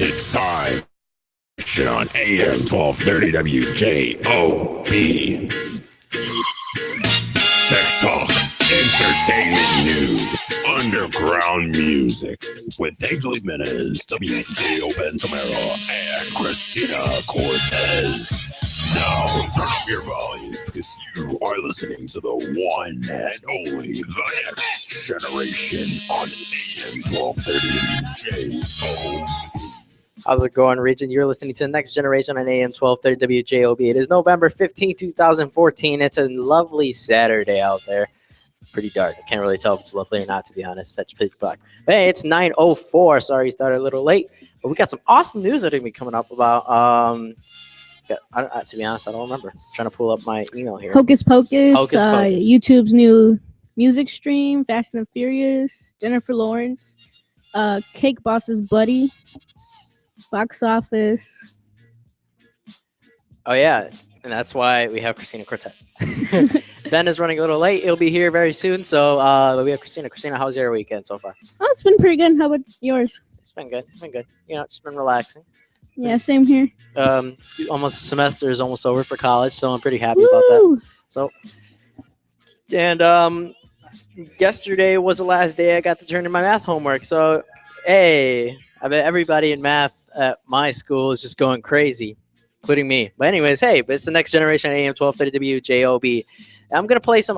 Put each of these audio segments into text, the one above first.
It's time on AM 1230 WJOB. Tech Talk, entertainment news, underground music with Angel Jimenez, WJO Ben Tamara, and Christina Cortez. Now turn up your volume because you are listening to the one and only The Next Generation on AM 1230 WJOB. How's it going, Region? You're listening to the Next Generation on AM 1230 WJOB. It is November 15, 2014. It's a lovely Saturday out there. Pretty dark. I can't really tell if it's lovely or not, to be honest. Such pitch black. But hey, it's 9:04. Sorry you started a little late. But we got some awesome news that are going to be coming up about. To be honest, I don't remember. I'm trying to pull up my email here. Hocus Pocus. Hocus Pocus. YouTube's new music stream. Fast and Furious. Jennifer Lawrence. Cake Boss's Buddy. Box office. Oh, yeah. And that's why we have Christina Cortez. Ben is running a little late. He'll be here very soon. So we have Christina. Christina, how's your weekend so far? Oh, it's been pretty good. How about yours? It's been good. It's been good. You know, just been relaxing. Yeah, same here. Semester is almost over for college, so I'm pretty happy about that. So, and yesterday was the last day I got to turn in my math homework. So, hey, I bet everybody in math at my school is just going crazy, including me. But anyways, hey, but it's the Next Generation AM 1230 WJOB. I'm gonna play some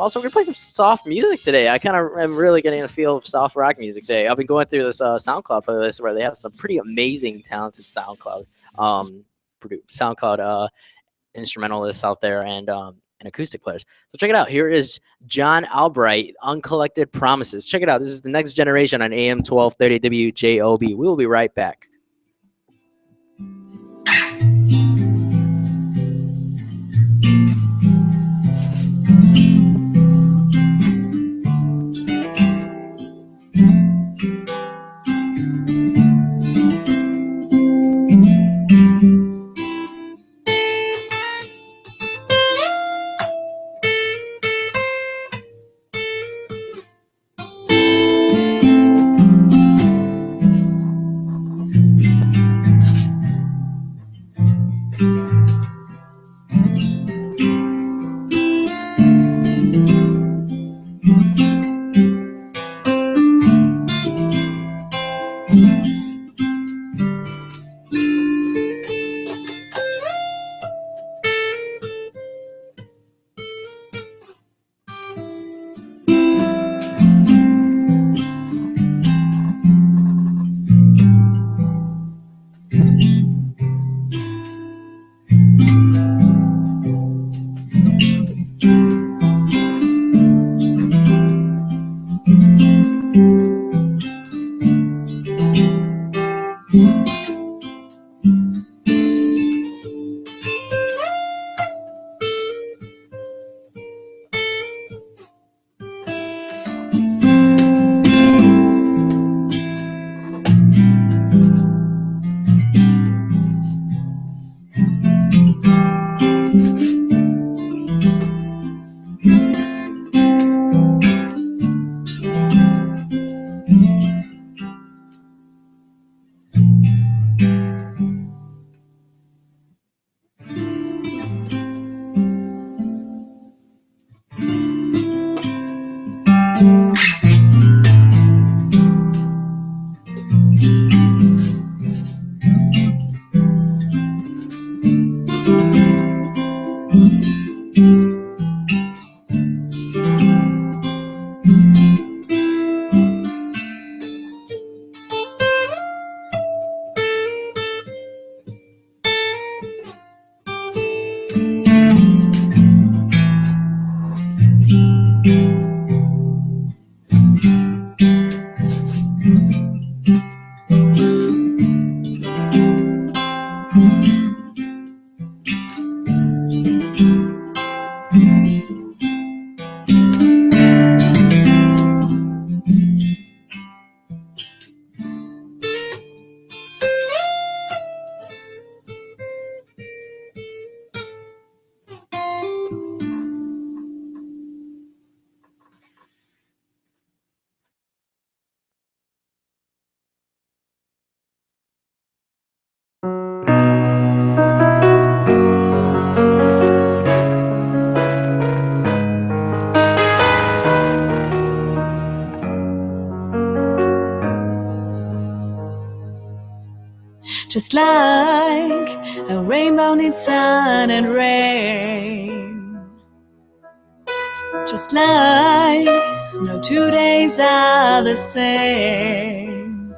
soft music today. I kind of am really getting a feel of soft rock music today. I've been going through this SoundCloud playlist where they have some pretty amazing, talented SoundCloud instrumentalists out there and acoustic players. So check it out. Here is John Albright, Uncollected Promises. Check it out. This is the Next Generation on AM 1230 WJOB. We will be right back. Just like a rainbow needs sun and rain. Just like no 2 days are the same.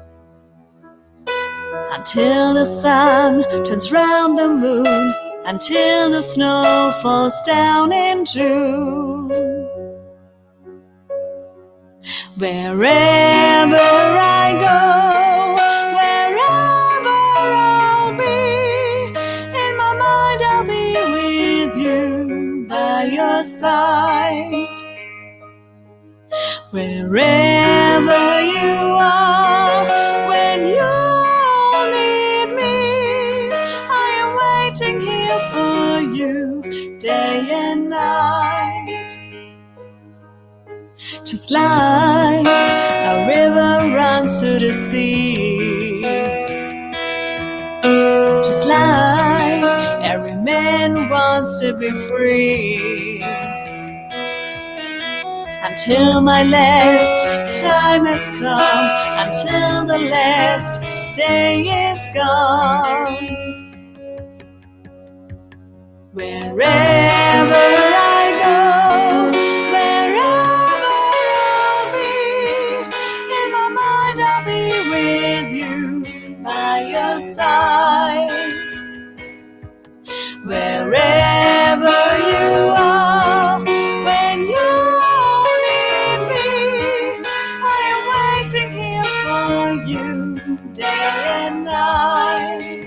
Until the sun turns round the moon, until the snow falls down in June. Wherever I go, wherever I'll be, in my mind I'll be with you by your side. Wherever you are, when you need me, I am waiting here for you day and night. Just like a river runs to the sea, just like every man wants to be free. Until my last time has come, until the last day is gone. Wherever I go, wherever I'll be, in my mind I'll be with you by your side. Wherever you are, when you need me, I am waiting here for you day and night.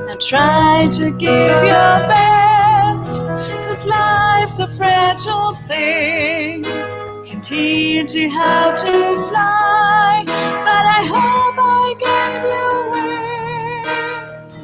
Now try to give your best, 'cause life's a fragile thing. Can teach you how to fly, but I hope I gave you wings.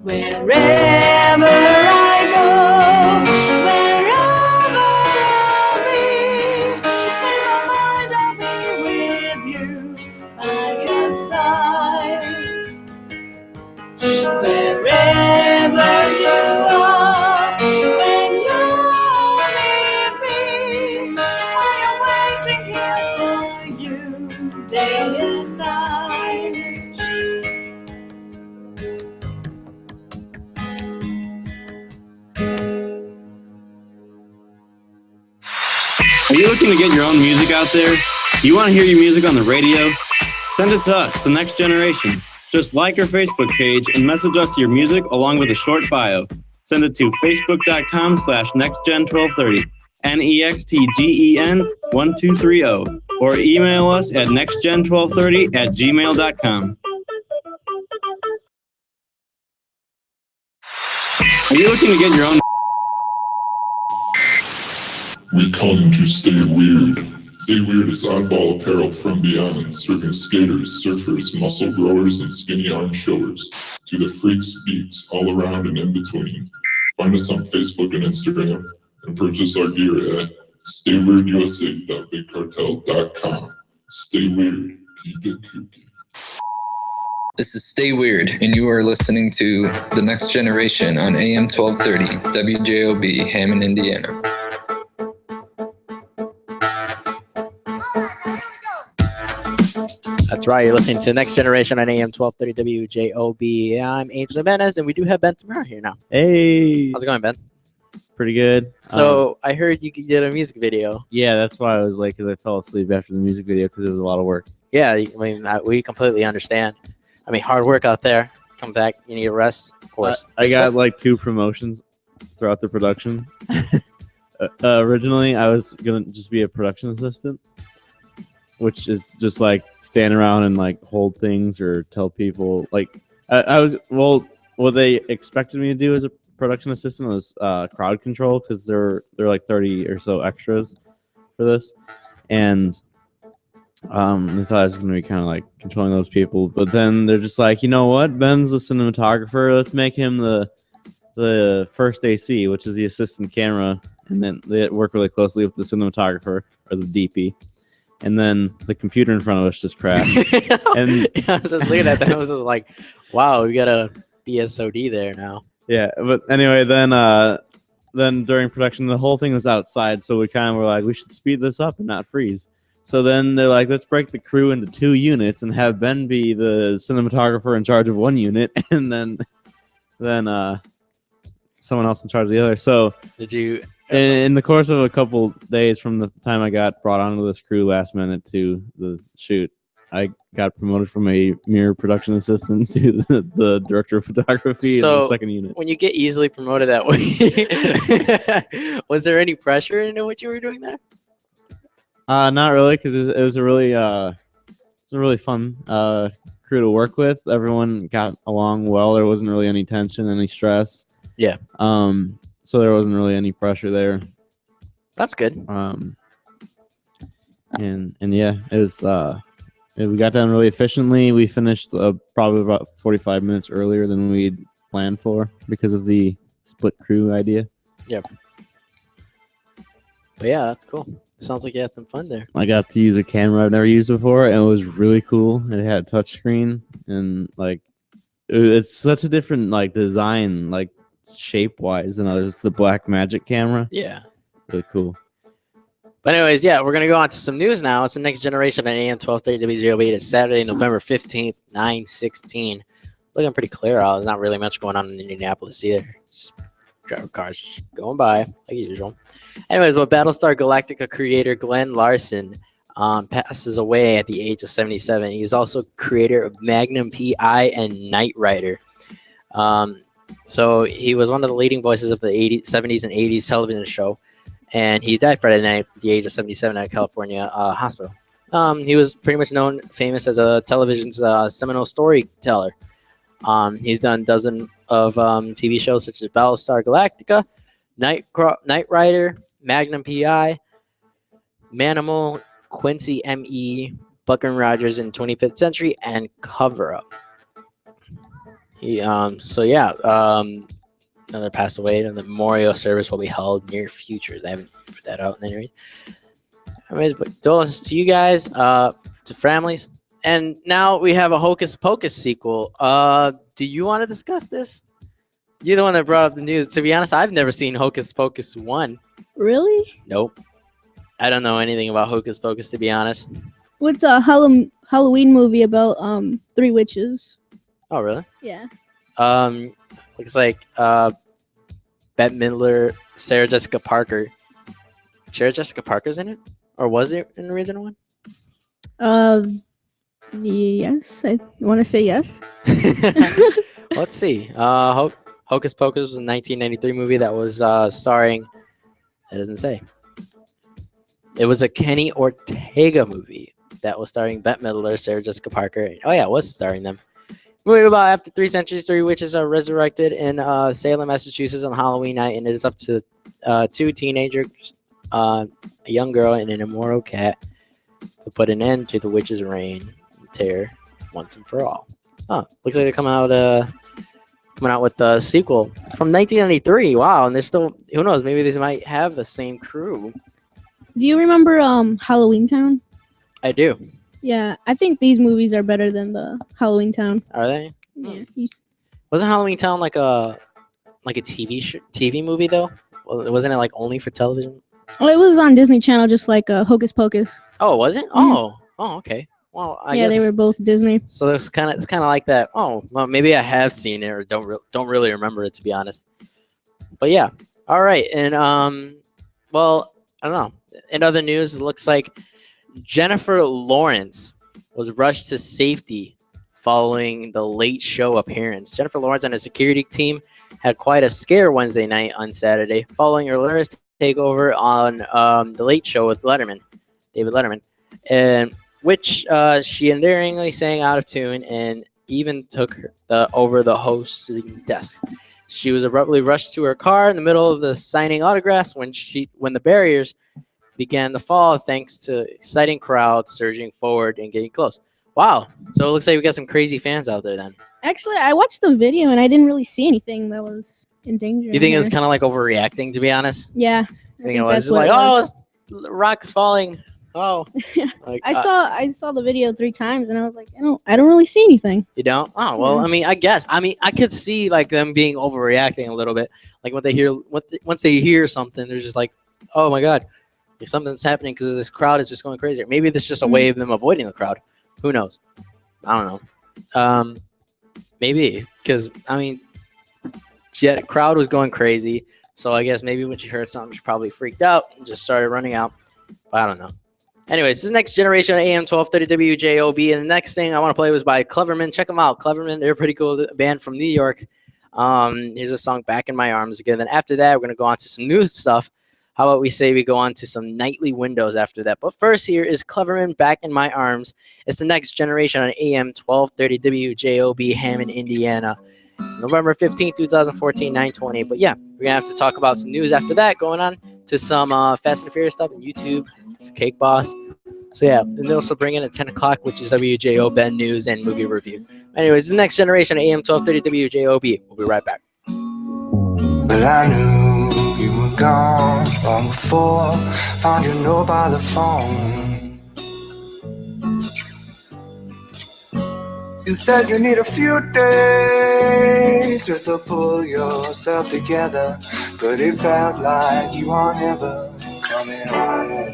Wherever I go, wherever I'll be, in my mind I'll be with you by your side. Wherever you are, when you need me, I am waiting here for you day and night. Are you looking to get your own music out there? Do you want to hear your music on the radio? Send it to us, The Next Generation. Just like our Facebook page and message us your music along with a short bio. Send it to facebook.com/nextgen1230, NEXTGEN1230, or email us at nextgen1230@gmail.com. Are you looking to get your own? We come to Stay Weird. Stay Weird is oddball apparel from beyond, serving skaters, surfers, muscle growers, and skinny arm showers to the freaks, geeks, all around and in between. Find us on Facebook and Instagram and purchase our gear at StayWeirdUSA.BigCartel.com. Stay Weird. Keep it kooky. This is Stay Weird, and you are listening to The Next Generation on AM 1230, WJOB, Hammond, Indiana. That's right. You're listening to Next Generation on AM 1230 WJOB. I'm Angel Jimenez, and we do have Ben Tamara here now. Hey, How's it going, Ben? pretty good. So I heard you did a music video. Yeah, that's why I was late, because I fell asleep after the music video because it was a lot of work. Yeah, I mean, we completely understand. I mean, hard work out there. Come back, you need a rest, of course. I got like 2 promotions throughout the production. Originally, I was gonna just be a production assistant, which is just like stand around and like hold things or tell people. Like I was what they expected me to do as a production assistant was crowd control, because there are like 30 or so extras for this, and They thought I was gonna be kind of like controlling those people, but then they're just like, you know what? Ben's the cinematographer. Let's make him the first AC, which is the assistant camera, and then they work really closely with the cinematographer or the DP. And then the computer in front of us just crashed. And I was just looking at that. I was just like, wow, we got a BSOD there now. yeah, but anyway, then during production, the whole thing was outside, so we kind of were like, we should speed this up and not freeze. So then they're like, let's break the crew into 2 units and have Ben be the cinematographer in charge of 1 unit, and then someone else in charge of the other. So Did you? in the course of a couple days from the time I got brought onto this crew last minute to the shoot, I got promoted from a mere production assistant to the director of photography in the second unit. When you get easily promoted that way, was there any pressure into what you were doing there? Not really, because it was a really fun crew to work with. Everyone got along well. There wasn't really any tension, any stress. Yeah. So there wasn't really any pressure there. That's good. And yeah, it was. We got done really efficiently. We finished probably about 45 minutes earlier than we'd planned for because of the split crew idea. Yep. But yeah, that's cool. Sounds like you had some fun there. I got to use a camera I've never used before, and it was really cool. It had a touch screen, and like it's such a different like design, like shape wise than others. The Black Magic camera, Yeah. really cool. But anyways, yeah, we're gonna go on to some news now. It's the Next Generation at AM 1230 WJOB. It's Saturday, November 15th, 9:16. Looking pretty clear out. There's not really much going on in Indianapolis either. Just driver cars just going by like usual. Anyways, well, Battlestar Galactica creator Glenn Larson passes away at the age of 77. He's also creator of Magnum P.I. and Knight Rider. So he was one of the leading voices of the 70s and 80s television show. And he died Friday night at the age of 77 at a California hospital. He was pretty much famous as a television's seminal storyteller. He's done dozens of TV shows such as Battlestar Galactica, Knight Rider, Magnum P.I., Manimal, Quincy M.E., Buck and Rogers in 25th Century, and Cover Up. Another passed away, and the memorial service will be held near future. They haven't put that out in any. Anyways, but condolences to you guys, to families, and now we have a Hocus Pocus sequel. Do you want to discuss this? You're the one that brought up the news. To be honest, I've never seen Hocus Pocus 1. Really? Nope. I don't know anything about Hocus Pocus, to be honest. What's a Halloween movie about 3 witches? Oh, really? Yeah. Looks like Bette Midler, Sarah Jessica Parker. Sarah Jessica Parker's in it? Or was it in the original one? Yes. I want to say yes. Let's see. Hocus Pocus was a 1993 movie that was starring... It doesn't say. It was a Kenny Ortega movie that was starring Bette Midler, Sarah Jessica Parker. Oh, yeah, it was starring them. Movie about after 3 centuries, 3 witches are resurrected in Salem, Massachusetts on Halloween night, and it is up to 2 teenagers, a young girl, and an immoral cat to put an end to the witches' reign and terror once and for all. Oh, looks like they're coming out with a sequel from 1993. Wow, and they're still, who knows, maybe they might have the same crew. Do you remember Halloween Town? I do. Yeah, I think these movies are better than the Halloween Town. Are they? Yeah. Wasn't Halloween Town like a TV movie though? Well, wasn't it like only for television? Oh, it was on Disney Channel, just like Hocus Pocus. Oh, was it? Oh, okay. Well, I guess they were both Disney. So it's kind of like that. Oh, well, maybe I have seen it or don't really remember it, to be honest. But yeah, all right. And well, I don't know. In other news, it looks like Jennifer Lawrence was rushed to safety following the Late Show appearance. Jennifer Lawrence and her security team had quite a scare Wednesday night on Saturday following her latest takeover on the Late Show with David Letterman, and which she endearingly sang out of tune and even took over the hosting desk. She was abruptly rushed to her car in the middle of the signing autographs when the barriers began the fall thanks to exciting crowds surging forward and getting close. Wow. So it looks like we got some crazy fans out there then. Actually, I watched the video and I didn't really see anything that was in danger. You think it was kind of like overreacting, to be honest? Yeah. I think it was like, rock's falling. Oh. Like, I saw the video 3 times and I was like, I don't really see anything. You don't? Oh, well, Yeah. I mean, I guess. I mean, I could see like them being overreacting a little bit. Like when they hear, once they hear something, they're just like, oh my God, like something's happening because this crowd is just going crazy. Maybe this is just a way of them avoiding the crowd. Who knows? I don't know. Maybe because I mean, yeah, the crowd was going crazy. So I guess maybe when she heard something, she probably freaked out and just started running out. But I don't know. Anyways, this is Next Generation on AM 1230 WJOB. And the next thing I want to play was by Cleverman. Check them out. Cleverman, they're a pretty cool band from New York. Here's a song, Back in My Arms again. Then after that, we're going to go on to some new stuff. How about we say we go on to some Nightly Windows after that? But first, here is Cleverman, Back in My Arms. It's the Next Generation on AM 1230 WJOB, Hammond, Indiana. It's November 15th, 2014, 9:20. But yeah, we're going to have to talk about some news after that, going on to some Fast and Furious stuff on YouTube, some Cake Boss. So yeah, and they'll also bring in at 10 o'clock, which is WJO Ben News and Movie Review. Anyways, the Next Generation AM 1230 WJOB. We'll be right back. Well, I knew you were gone long before. Found your note by the phone. You said you need a few days just to pull yourself together, but it felt like you were never coming home.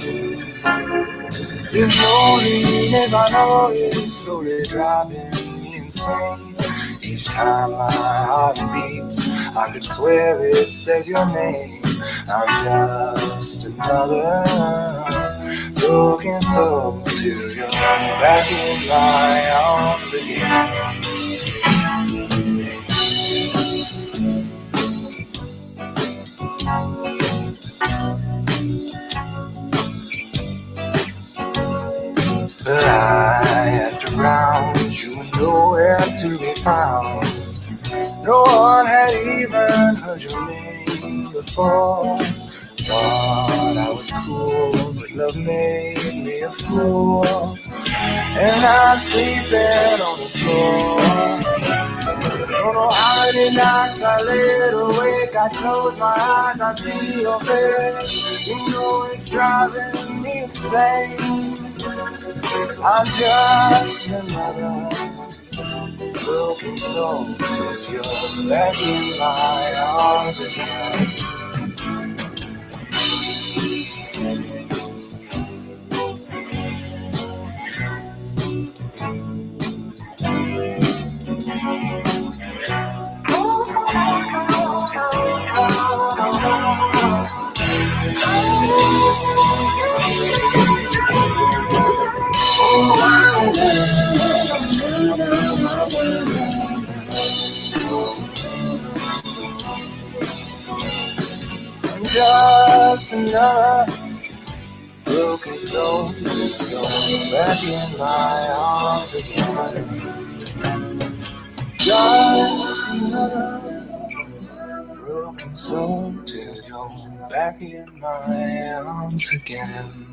This loneliness I know is slowly driving me insane. Each time my heart beats, I could swear it says your name. I'm just another broken soul till you're back in my arms again. But I asked around, you were nowhere to be found. No one had even heard your name before. Thought I was cool, but love made me a fool. And I'm sleeping on the floor. Don't know how many nights I laid awake. I close my eyes, I see your face. You know it's driving me insane. I'm just another broken soul till you're back in my arms again. Just another broken soul, you're back in my arms again. Just another broken soul till you're back in my arms again.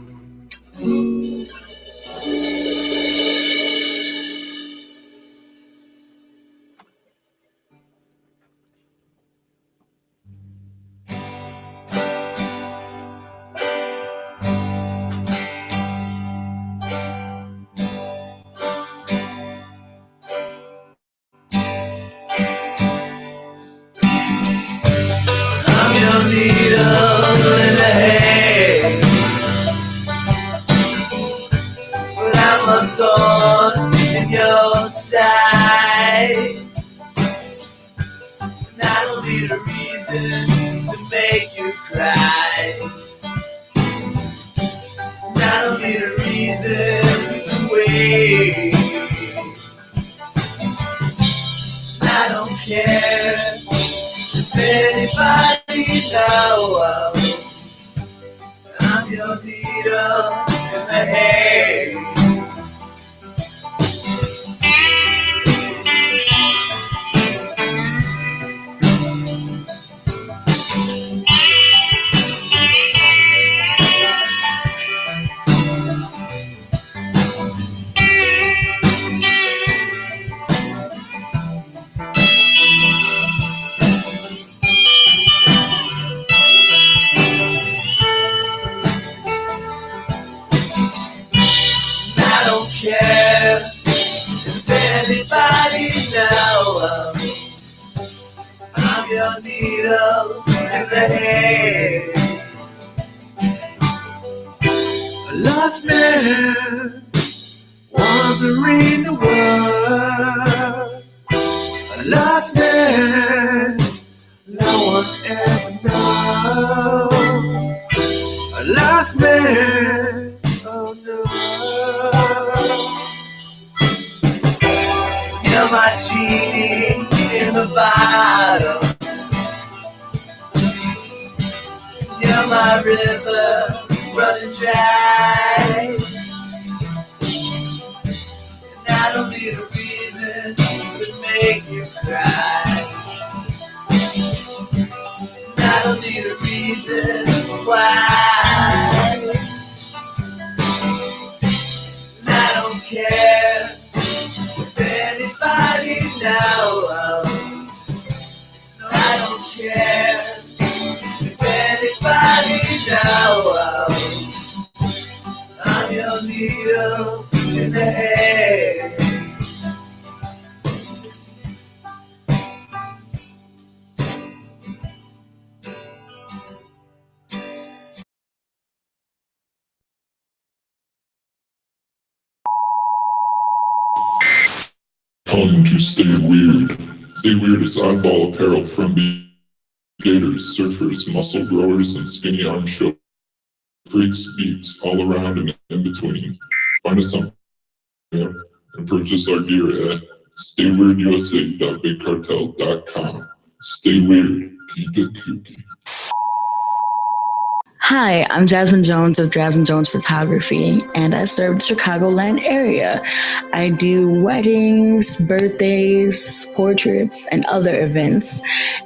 the hay. A lost man wandering the world. A lost man no one ever knows. A lost man, oh no. You're my genie in the bottle. You're my river running dry. And I don't need a reason to make you cry. I don't need a reason why. And I don't care if anybody knows. No, I don't care if anybody knows. I'm your needle in the hay. Come to Stay Weird. Stay Weird is oddball apparel from skaters, surfers, muscle growers, and skinny arm show freaks, geeks, all around and in between. Find us on Instagram and purchase our gear at StayWeirdUSA.BigCartel.com. Stay weird, keep it kooky. Hi, I'm Jasmine Jones of Jasmine Jones Photography, and I serve the Chicagoland area. I do weddings, birthdays, portraits, and other events.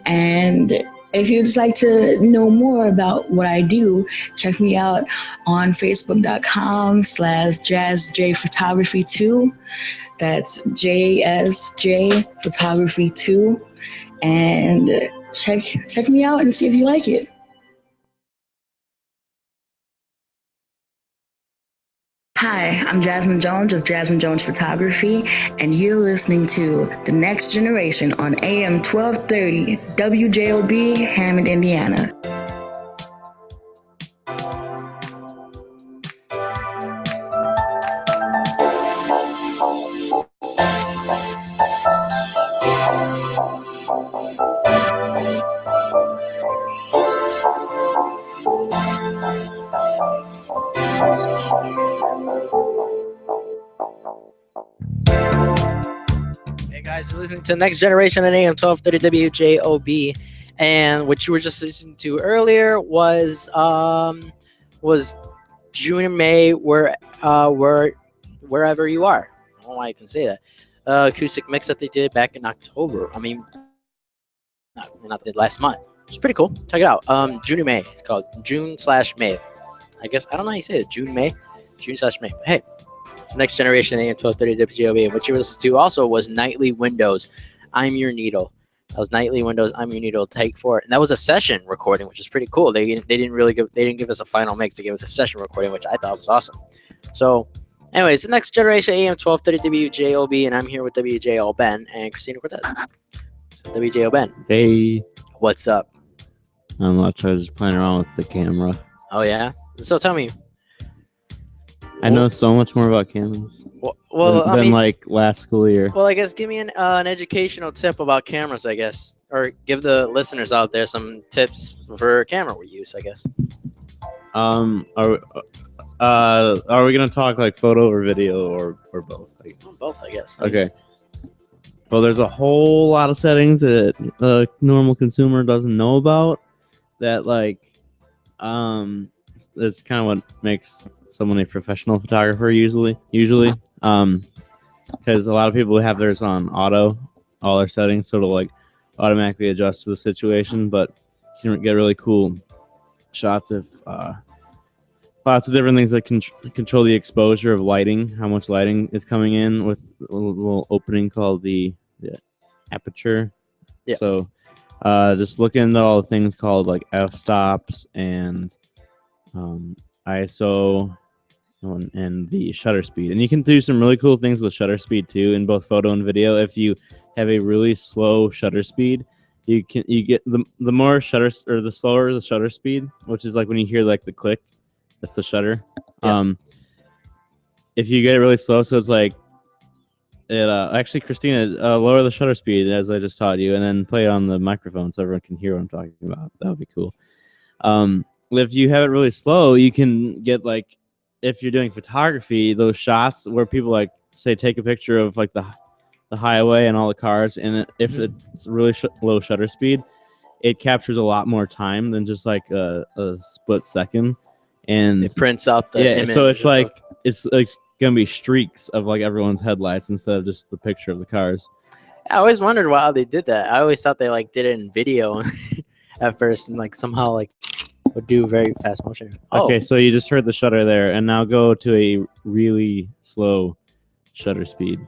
And if you'd like to know more about what I do, check me out on Facebook.com/JazzJPhotography2. That's JSJ Photography 2. And check me out and see if you like it. Hi, I'm Jasmine Jones of Jasmine Jones Photography, and you're listening to The Next Generation on AM 1230 WJOB, Hammond, Indiana. You're listening to Next Generation on AM 1230 WJOB, and what you were just listening to earlier was June and May, wherever you are. I don't know why I can say that. Acoustic mix that they did back in October. I mean, not last month. It's pretty cool. Check it out. June and May. It's called June/May. I guess I don't know how you say it. June/May. June/May. Hey. It's Next Generation AM 1230 WJOB. And what you listened to also was Nightly Windows, I'm Your Needle. That was Nightly Windows, I'm Your Needle, Take 4. And that was a session recording, which is pretty cool. They didn't give us a final mix. They gave us a session recording, which I thought was awesome. So, anyways, the Next Generation AM 1230 WJOB, and I'm here with WJO Ben and Christina Cortez. So, WJO Ben. Hey. What's up? Not much. I was just playing around with the camera. Oh yeah. So tell me. I know so much more about cameras than like last school year. Well, I guess give me an educational tip about cameras, I guess, or give the listeners out there some tips for camera we use, I guess. Are we gonna talk like photo or video or both? I guess. Both, I guess. Okay. Well, there's a whole lot of settings that the normal consumer doesn't know about. That it's kind of what makes someone a professional photographer usually because a lot of people have theirs on auto, all their settings, so it'll like automatically adjust to the situation, but you can get really cool shots of lots of different things that can control the exposure of lighting, how much lighting is coming in with a little opening called the aperture. Yeah. So just look into all the things called like f-stops and ISO and the shutter speed, and you can do some really cool things with shutter speed too in both photo and video. If you have a really slow shutter speed, you get the more shutter or the slower the shutter speed, which is like when you hear like the click, that's the shutter. Yeah. If you get it really slow, so it's like it actually Christina, lower the shutter speed as I just taught you, and then play it on the microphone so everyone can hear what I'm talking about. That would be cool. If you have it really slow, you can get like, if you're doing photography, those shots where people like say take a picture of like the highway and all the cars, and if it's really low shutter speed, it captures a lot more time than just like a split second, and It prints out the image. So it's like gonna be streaks of like everyone's headlights instead of just the picture of the cars. I always wondered why they did that. I always thought they like did it in video at first, and like somehow like would do very fast motion. Okay, so you just heard the shutter there, and now go to a really slow shutter speed.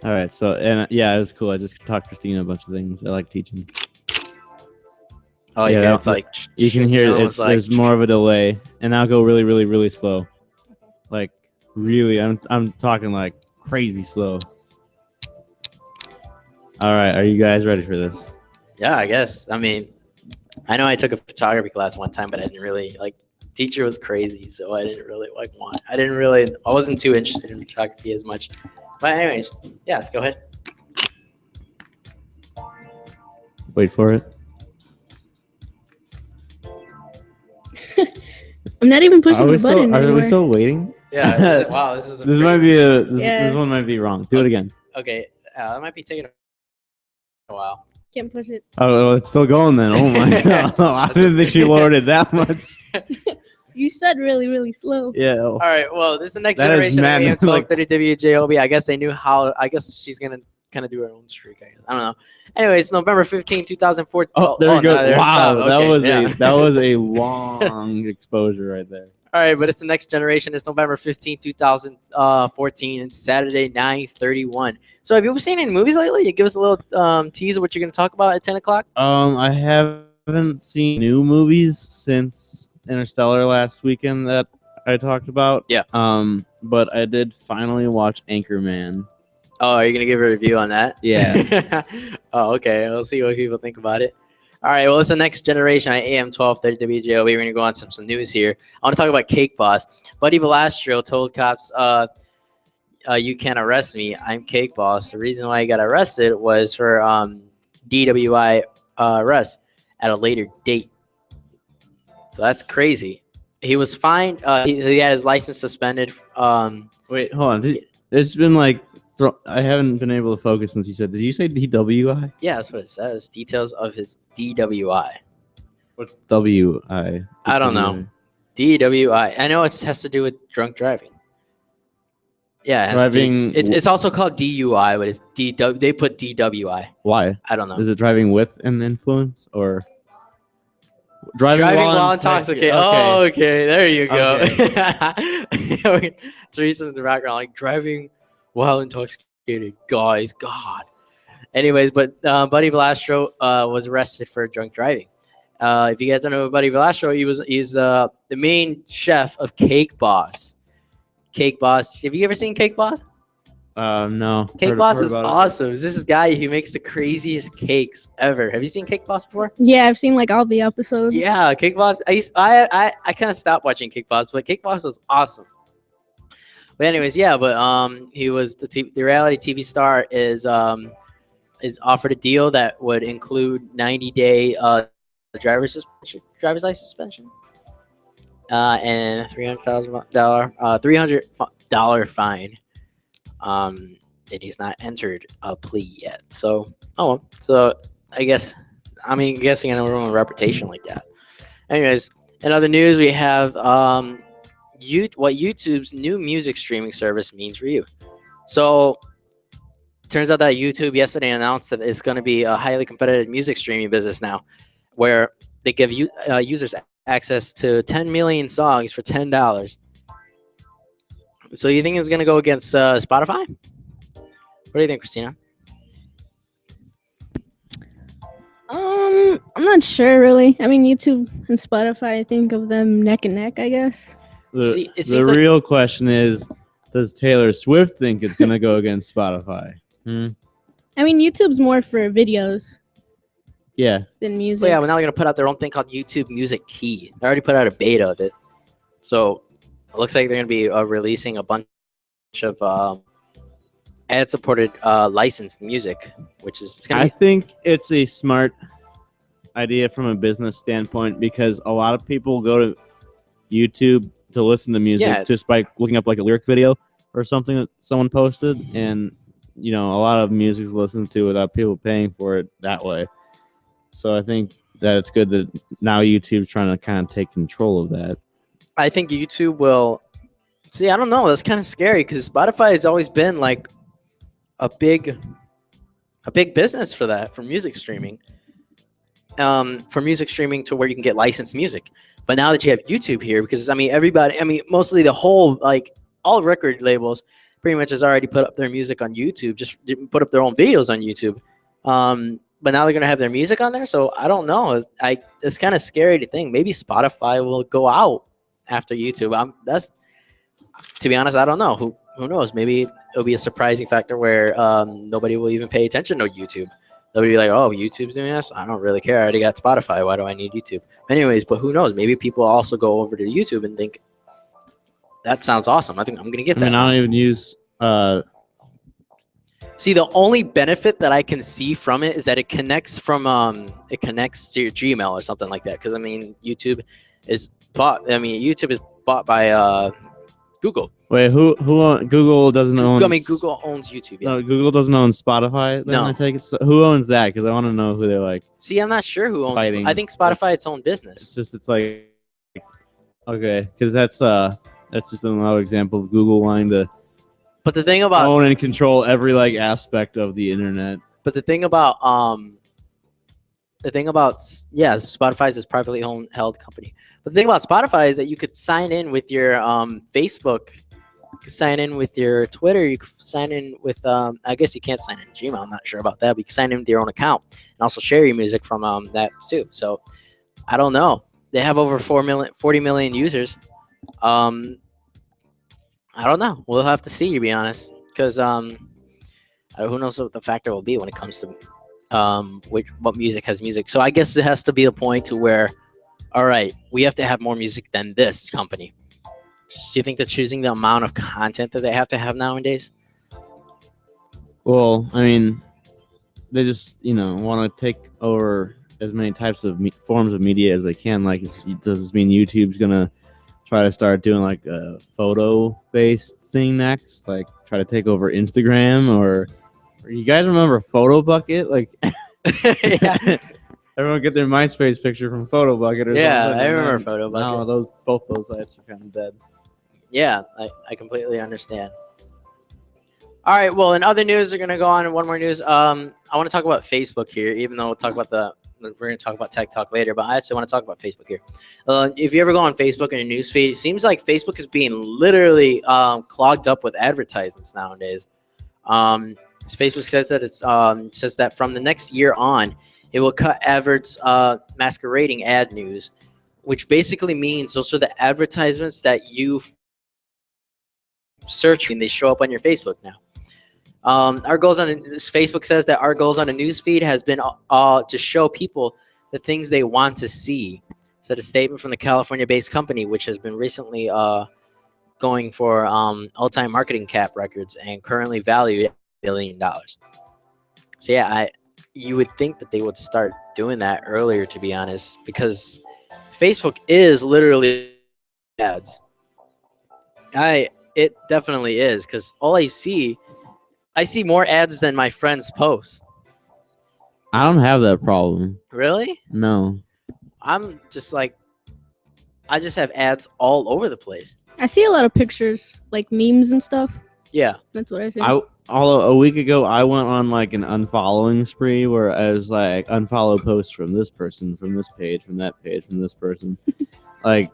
All right, so and yeah, it was cool. I just taught Christina a bunch of things. I like teaching. Oh yeah, it's like you can hear it's like, there's more of a delay, and now go really, really, really slow. Like really, I'm talking like crazy slow. All right, are you guys ready for this? Yeah, I guess. I mean, I know I took a photography class one time, but I didn't really like. Teacher was crazy, so I didn't really like want. I wasn't too interested in photography as much. But anyways, yeah, go ahead. Wait for it. I'm not even pushing the button Are anymore. we still waiting? Yeah. Wow, this is This might be this one might be wrong. Do it again. Okay, that might be taking a while. Can't push it. Oh, it's still going then. Oh my god! I didn't think she lowered it that much. You said really, really slow. Yeah. All right. Well, this is the next That is generation of mad. AM 1230 WJOB. I guess they knew how. I guess she's gonna kind of do her own streak. I guess I don't know. Anyways, November 15, 2014. Oh, there you go. no, Wow, okay, that was a long exposure right there. All right, but it's the next generation. It's November 15, 2014, and Saturday, 9:31. So have you seen any movies lately? You give us a little tease of what you're going to talk about at 10 o'clock? I haven't seen new movies since Interstellar last weekend that I talked about. Yeah. But I did finally watch Anchorman. Oh, are you going to give a review on that? Yeah. Oh, okay. We'll see what people think about it. All right, well, it's the next generation at AM 1230 WJOB. We're going to go on some news here. I want to talk about Cake Boss. Buddy Velastro told cops, you can't arrest me. I'm Cake Boss. The reason why he got arrested was for DWI arrest at a later date. So that's crazy. He was fined. He had his license suspended. Wait, hold on. It's been like I haven't been able to focus since you said. Did you say DWI? Yeah, that's what it says. Details of his DWI. What's WI? I don't know. DWI. I know it has to do with drunk driving. Yeah, driving. It's also called DUI, but it's they put DWI. Why? I don't know. Is it driving with an influence or driving while intoxicated? Okay. Oh, okay. There you go. Okay. Teresa's in the background, like driving while intoxicated. Guys, God. Anyways, but Buddy Velastro was arrested for drunk driving. If you guys don't know Buddy Velastro, he's the main chef of Cake Boss. Cake Boss. Have you ever seen Cake Boss? No. Cake Boss is awesome. This is a guy who makes the craziest cakes ever. Have you seen Cake Boss before? Yeah, I've seen like all the episodes. Yeah, Cake Boss. I kind of stopped watching Cake Boss, but Cake Boss was awesome. But anyways, yeah. But he was the reality TV star is offered a deal that would include 90-day driver's license suspension. And $300 fine. And he's not entered a plea yet. So, I guess, guessing I don't have a reputation like that. Anyways, in other news, we have what YouTube's new music streaming service means for you. So, turns out that YouTube yesterday announced that it's going to be a highly competitive music streaming business now, where they give users access to 10 million songs for $10. So you think it's going to go against Spotify? What do you think, Christina? I'm not sure really. I mean, YouTube and Spotify, I think of them neck and neck, I guess. The real question is, does Taylor Swift think it's going to go against Spotify? I mean, YouTube's more for videos Yeah. than music. So yeah, well, now they're gonna put out their own thing called YouTube Music Key. They already put out a beta of it, so it looks like they're gonna be releasing a bunch of ad-supported licensed music, which is it's gonna I be. think it's a smart idea from a business standpoint because a lot of people go to YouTube to listen to music Yeah. just by looking up like a lyric video or something that someone posted, and a lot of music is listened to without people paying for it that way. So I think that it's good that now YouTube's trying to kind of take control of that. I think YouTube will. See, I don't know. That's kind of scary because Spotify has always been like a big business for that, for music streaming. For music streaming to where you can get licensed music. But now that you have YouTube here, because mostly the whole, like, all record labels pretty much has already put up their music on YouTube, just didn't put up their own videos on YouTube. But now they're gonna have their music on there, so I don't know. It's kind of scary to think maybe Spotify will go out after YouTube. That's, to be honest, I don't know. Who knows? Maybe it'll be a surprising factor where nobody will even pay attention to YouTube. They'll be like, oh, YouTube's doing this? I don't really care. I already got Spotify. Why do I need YouTube? Anyways, but who knows? Maybe people also go over to YouTube and think, that sounds awesome. I think I'm going to get that. I don't even use... See, the only benefit that I can see from it is that it connects to your Gmail or something like that. Because, YouTube is bought by Google. Wait, who Google doesn't own... Google owns YouTube. Yeah. No, Google doesn't own Spotify. Then No. I take it. So who owns that? Because I want to know who they're like. See, I'm not sure who owns it. Fighting. I think Spotify its own business. It's like okay, because that's just another example of Google wanting to But the thing about own and control every like aspect of the internet. But the thing about Spotify is a privately held company. But the thing about Spotify is that you could sign in with your Facebook, you could sign in with your Twitter, you could sign in with I guess you can't sign in Gmail. I'm not sure about that, but you can sign in with your own account and also share your music from that too. So I don't know. They have over 40 million users. I don't know. We'll have to see, to be honest, because who knows what the factor will be when it comes to what music has music. So I guess it has to be a point to where, all right, we have to have more music than this company. Do you think they're choosing the amount of content that they have to have nowadays? Well, they just want to take over as many types of forms of media as they can. Like, does this mean YouTube's gonna try to start doing like a photo-based thing next? Like, try to take over Instagram, or you guys remember Photo Bucket? Like, Yeah. everyone get their MySpace picture from Photo Bucket or Yeah, something. I and remember then- Photo Bucket. No, both those sites are kind of dead. Yeah, I completely understand. All right, well, in other news, we're gonna go on. One more news. I want to talk about Facebook here, even though we're gonna talk about Tech Talk later. But I actually want to talk about Facebook here. If you ever go on Facebook in your newsfeed, it seems like Facebook is being literally clogged up with advertisements nowadays. Facebook says that from the next year on, it will cut adverts masquerading ad news, which basically means those are the advertisements that you search and they show up on your Facebook now. Facebook says that our goals on a newsfeed has been to show people the things they want to see. Said a statement from the California-based company, which has been recently going for all-time marketing cap records and currently valued at $1 billion. So yeah, you would think that they would start doing that earlier, to be honest, because Facebook is literally ads. It definitely is, because all I see more ads than my friends post. I don't have that problem. Really? No. I'm just like, I just have ads all over the place. I see a lot of pictures, like memes and stuff. Yeah. That's what I see. A week ago, I went on like an unfollowing spree where I was like, unfollow posts from this person, from this page, from that page, from this person. Like,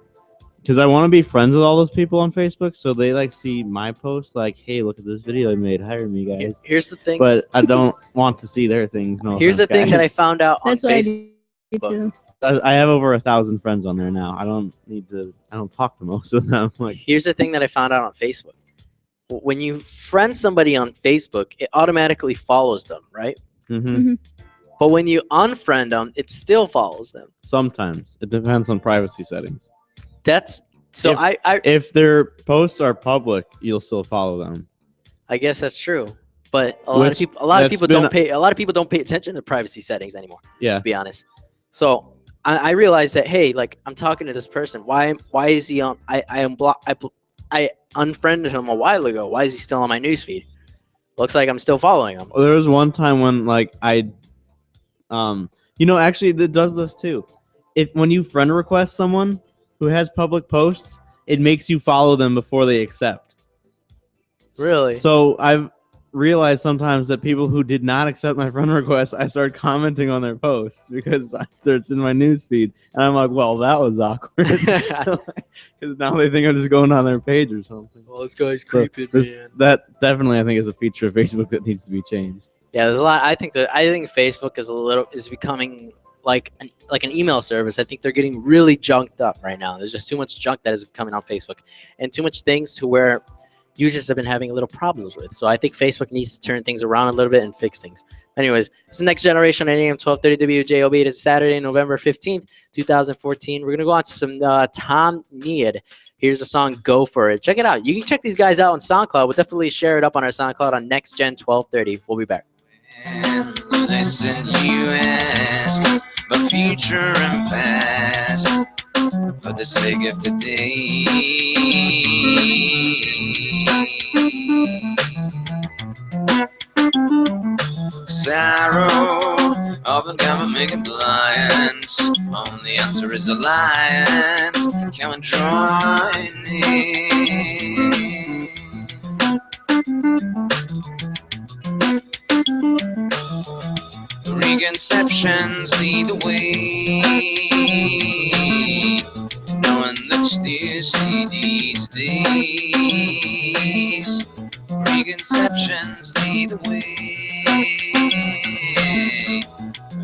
because I want to be friends with all those people on Facebook, so they like see my posts, like, hey, look at this video I made, hire me, guys. Here's the thing. But I don't want to see their things. No Here's the offense, thing that I guys. found out on That's what I Facebook. do too. I have over 1,000 friends on there now. I don't talk to most of them. Like, Here's the thing that I found out on Facebook. when you friend somebody on Facebook, it automatically follows them, right? Hmm. But when you unfriend them, it still follows them. Sometimes it depends on privacy settings. That's so. If their posts are public, you'll still follow them. I guess that's true. But a lot of people don't pay attention to privacy settings anymore. Yeah. To be honest. So I realized that, hey, like, I'm talking to this person. Why is he on? I unfriended him a while ago. Why is he still on my newsfeed? Looks like I'm still following him. There was one time when like actually it does this too. When you friend request someone who has public posts, it makes you follow them before they accept. Really? So I've realized sometimes that people who did not accept my friend request, I start commenting on their posts because it's in my newsfeed, and I'm like, well, that was awkward, because now they think I'm just going on their page or something. Well, this guy's creepy, man. That definitely, I think, is a feature of Facebook that needs to be changed. Yeah, there's a lot. I think Facebook is becoming like an email service. I think they're getting really junked up right now. There's just too much junk that is coming on Facebook, and too much things to where users have been having a little problems with. So I think Facebook needs to turn things around a little bit and fix things. Anyways, it's the Next Generation on AM 1230 WJOB. It is Saturday, November 15th, 2014. We're going to go on to some Tom Need. Here's the song Go For It. Check it out. You can check these guys out on SoundCloud. We'll definitely share it up on our SoundCloud on Next Gen 1230. We'll be back. Listen, you ask about future and past for the sake of today. Sorrow of a government compliance. Only answer is alliance. Come and join in. Preconceptions lead the way. No one looks to see these days. Preconceptions lead the way.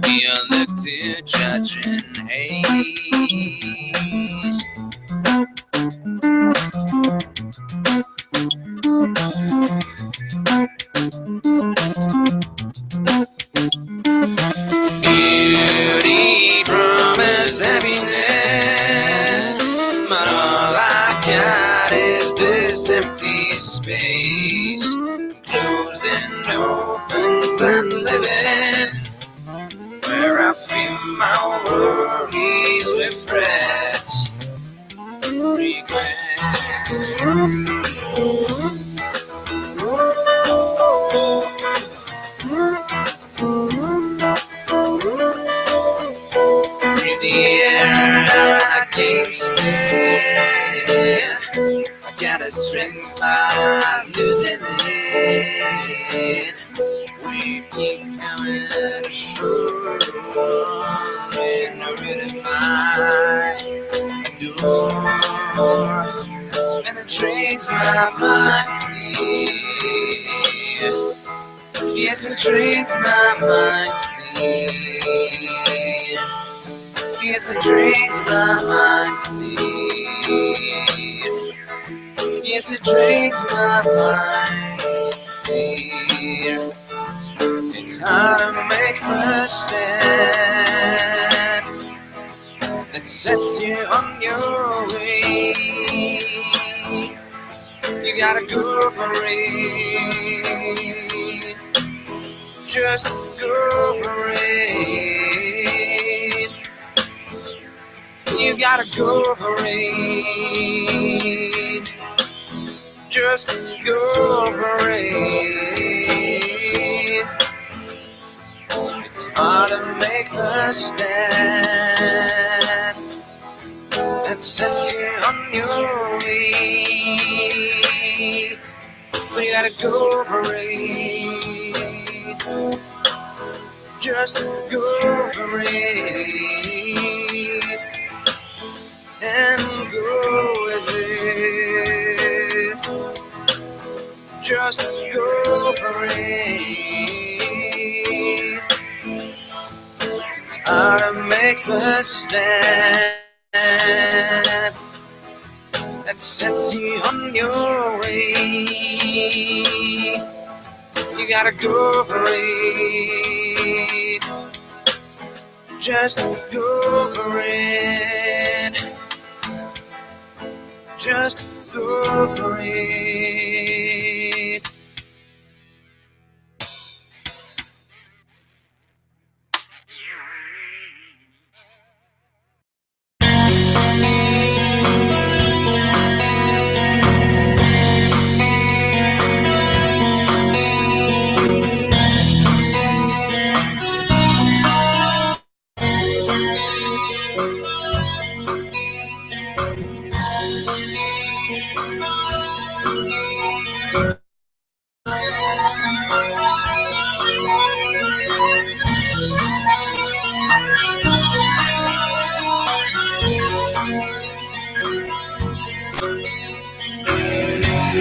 We are look to judge and haste. Beauty promised happiness, but all I got is this empty space. Closed and open, blind living, where I fill my worries with frets, regrets. Breathe the air and I can't stand. I gotta strength by losing it. We keep coming ashore in the rhythm of my door. Penetrates my mind. Yes, it trains my mind. Yes, it trains my mind. Yes, it trains my mind. It's hard to make the stand that sets you on your way. You gotta go for it. Just go for it. You gotta go for it. Just go for it. It's hard to make the stand that sets you on your way. But you gotta go for it. Just go for it and go with it. Just go for it. It's hard to make the stand that sets you on your way. you gotta go for it. Just go for it. Just go for it.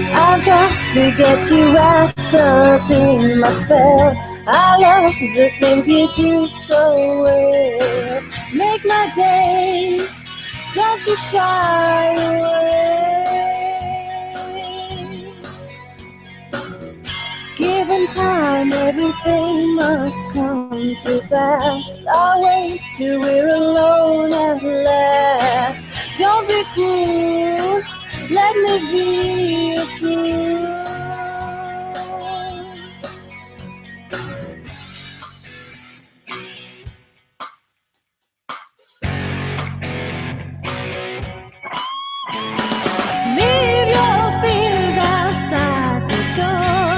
I've got to get you wrapped up in my spell. I love the things you do so well. Make my day, don't you shy away. Given time, everything must come to pass. I'll wait till we're alone at last. Don't be cruel, let me be a fool. Leave your fears outside the door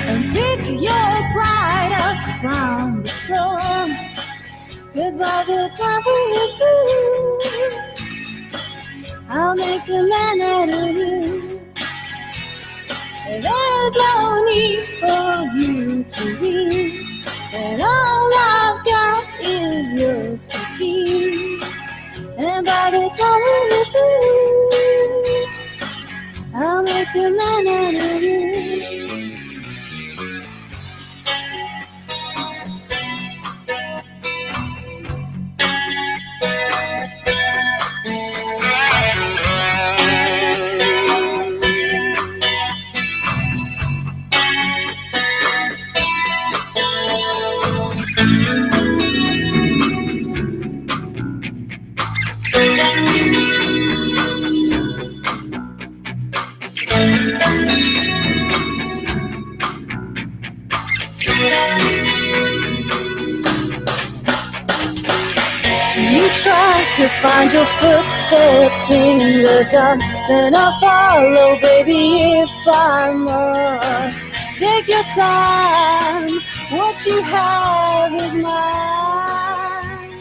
and pick your pride up from the floor. 'Cause by the time we're through, I'll make a man out of you. There's no need for you to leave, and all I've got is yours to keep. And by the time we're through, I'll make a man out of you. You try to find your footsteps in the dust, and I'll follow, baby, if I must. Take your time, what you have is mine.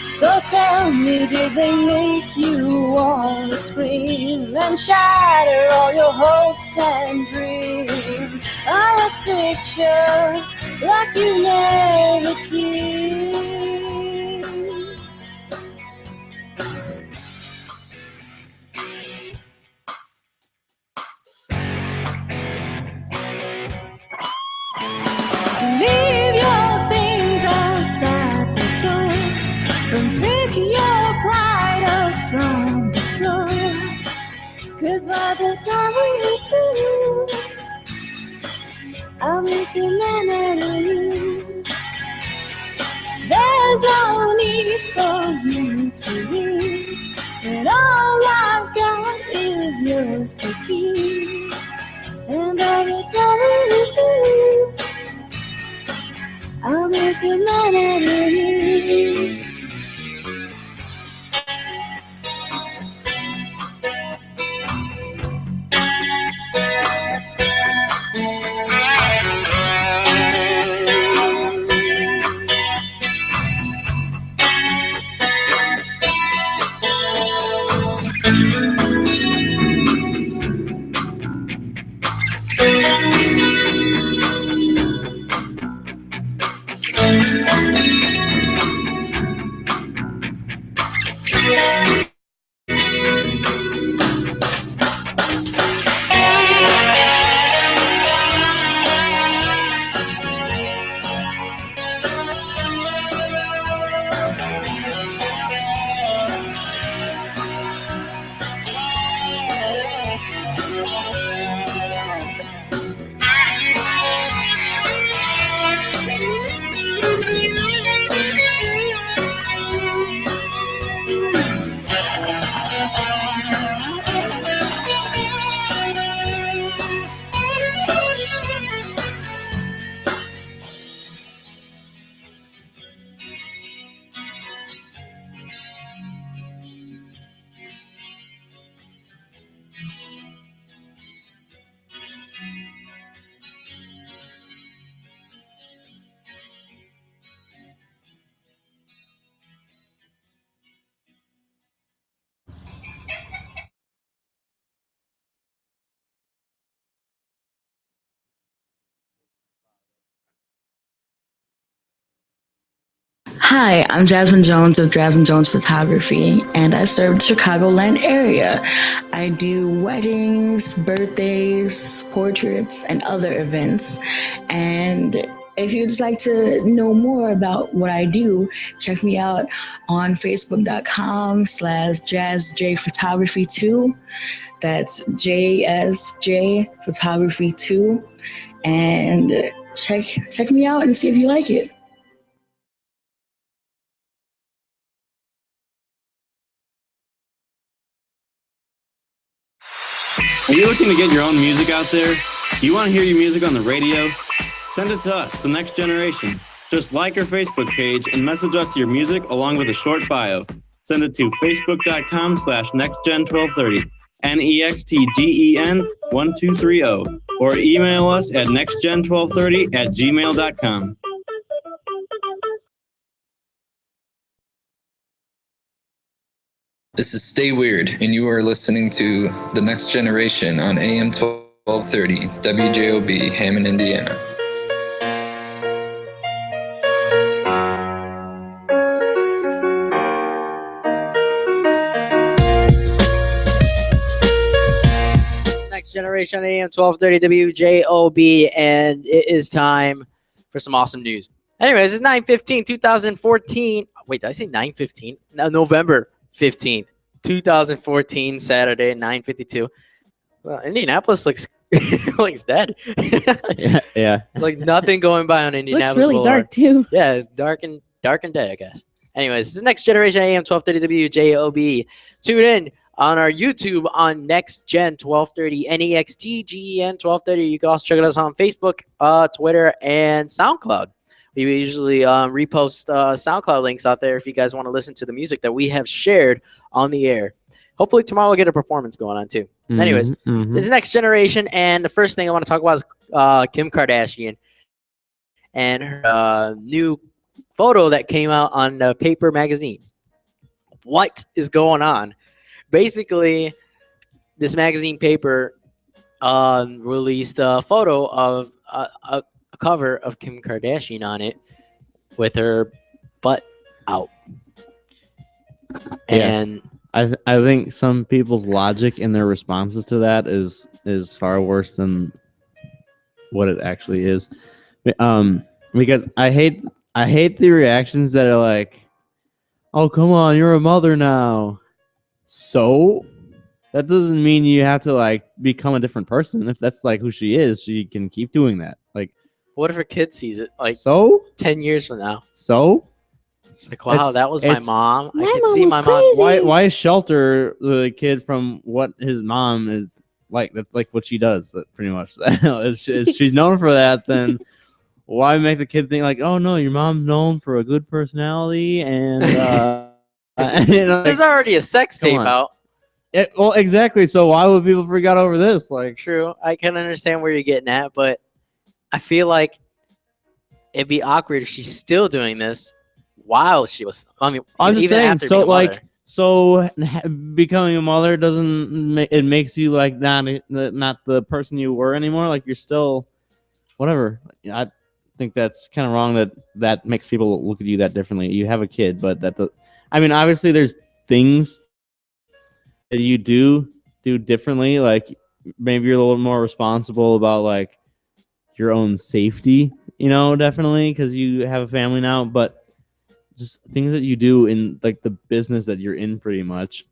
So tell me, did they make you wanna scream and shatter all your hopes and dreams? I'm a picture like you never seen. Leave your things outside the door and pick your pride up from the floor. 'Cause by the time we're through, I'll make a man out of you. There's no need for you to leave, and all I've got is yours to keep. And by the time we're through, I'll make a man out of you. Hi, I'm Jasmine Jones of Jasmine Jones Photography, and I serve the Chicagoland area. I do weddings, birthdays, portraits, and other events. And if you'd like to know more about what I do, check me out on Facebook.com/JazzJPhotography2. That's JSJ Photography 2. And check me out and see if you like it. Are you looking to get your own music out there? Do you want to hear your music on the radio? Send it to us, The Next Generation. Just like our Facebook page and message us your music along with a short bio. Send it to facebook.com/nextgen1230, NEXTGEN1230, or email us at nextgen1230@gmail.com. This is Stay Weird, and you are listening to The Next Generation on AM 1230, WJOB, Hammond, Indiana. Next Generation AM 1230 WJOB, and it is time for some awesome news. Anyways, it's 9/15/2014. Wait, did I say 9/15? No, November 15th, 2014, Saturday, 9:52. Well, Indianapolis looks looks dead. Yeah. It's like nothing going by on Indianapolis. Looks really Boulevard. dark too. Yeah, dark and dead, I guess. Anyways, this is Next Generation AM 1230 WJOB. Tune in on our YouTube on Next Gen 1230, NEXTGEN 1230. You can also check us on Facebook, Twitter, and SoundCloud. We usually repost SoundCloud links out there if you guys want to listen to the music that we have shared on the air. Hopefully tomorrow we'll get a performance going on too. Anyways, it's Next Generation, and the first thing I want to talk about is Kim Kardashian and her new photo that came out on Paper magazine. What is going on? Basically, this magazine Paper released a photo of a cover of Kim Kardashian on it with her butt out. And I think some people's logic in their responses to that is far worse than what it actually is. Because I hate the reactions that are like, "Oh, come on, you're a mother now." So that doesn't mean you have to like become a different person. If that's like who she is, she can keep doing that. Like, what if her kid sees it like 10 years from now? So it's like, wow, that was my mom. I can mom see was my crazy. mom. Why shelter the kid from what his mom is like? That's like what she does, pretty much. If she's known for that, then why make the kid think like, oh no, your mom's known for a good personality and there's already a sex tape out. Well, exactly. So why would people freak out over this? Like, true, I can understand where you're getting at, but I feel like it'd be awkward if she's still doing this while she was. I mean, I'm just even saying. after So being a like, mother. so becoming a mother doesn't it makes you like not the person you were anymore. Like you're still whatever. I think that's kind of wrong. That makes people look at you that differently. You have a kid, but I mean, obviously there's things that you do differently. Like maybe you're a little more responsible about like your own safety, definitely because you have a family now, but just things that you do in like the business that you're in pretty much.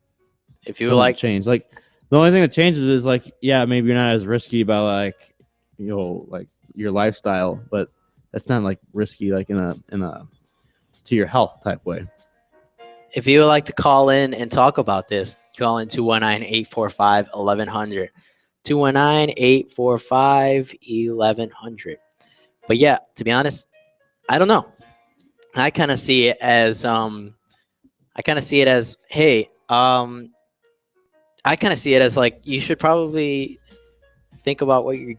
If you don't like change, like the only thing that changes is like, yeah, maybe you're not as risky about like, like your lifestyle, but that's not like risky, like in a to your health type way. If you would like to call in and talk about this, call in 219-845-1100. 219-845-1100. But yeah, to be honest, I don't know. I kind of see it as hey, I kind of see it as like you should probably think about what you're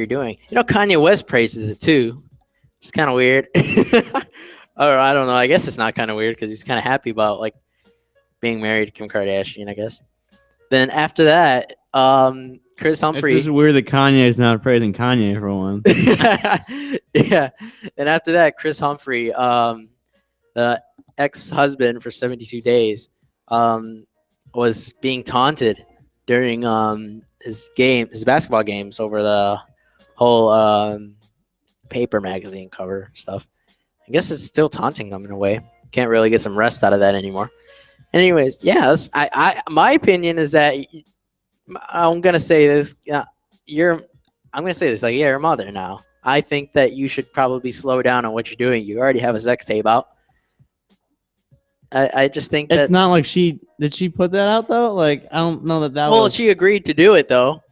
doing. Kanye West praises it too. It's kind of weird. Or I don't know. I guess it's not kind of weird because he's kind of happy about like being married to Kim Kardashian, I guess. Then after that, Chris Humphrey. It's just weird that Kanye is not praising Kanye for one. Yeah. And after that, Chris Humphrey, the the ex-husband for 72 days was being taunted during his basketball games over the whole paper magazine cover stuff. I guess it's still taunting them in a way. Can't really get some rest out of that anymore. Anyways, yes, my opinion is that I'm gonna say this. I'm gonna say this. Like, you're a mother now. I think that you should probably slow down on what you're doing. You already have a sex tape out. I just think It's that. not like did she put that out though? Like, I don't know that Well, was. she agreed to do it though.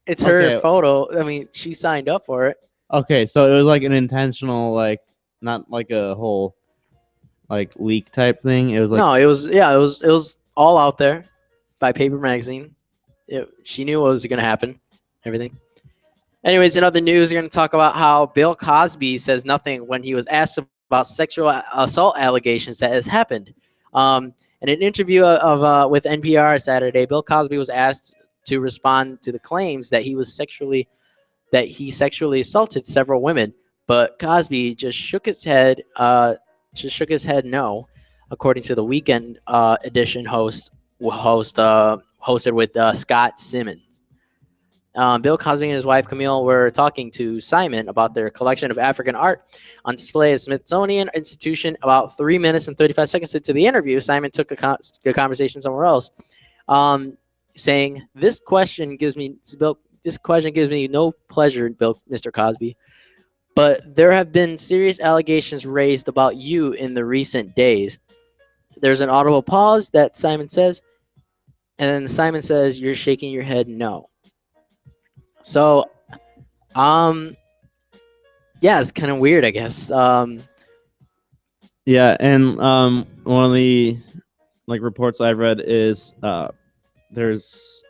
It's her Okay. photo. I mean, she signed up for it. Okay, so it was like an intentional, like, not like a whole, like, leak type thing. It was like, No, it was all out there by Paper Magazine. She knew what was going to happen. Everything. Anyways, in other news, we're going to talk about how Bill Cosby says nothing when he was asked about sexual assault allegations that has happened. In an interview with NPR Saturday, Bill Cosby was asked to respond to the claims that he sexually assaulted several women, but Cosby just shook his head. No, according to the Weekend Edition hosted with Scott Simmons. Bill Cosby and his wife Camille were talking to Simon about their collection of African art on display at Smithsonian Institution. About 3 minutes and 35 seconds into the interview, Simon took the conversation somewhere else, saying, "This question gives me no pleasure, Mr. Cosby. But there have been serious allegations raised about you in the recent days." There's an audible pause that Simon says, and then Simon says, "You're shaking your head no." So, yeah, it's kind of weird, I guess. yeah, and one of the reports I've read is there's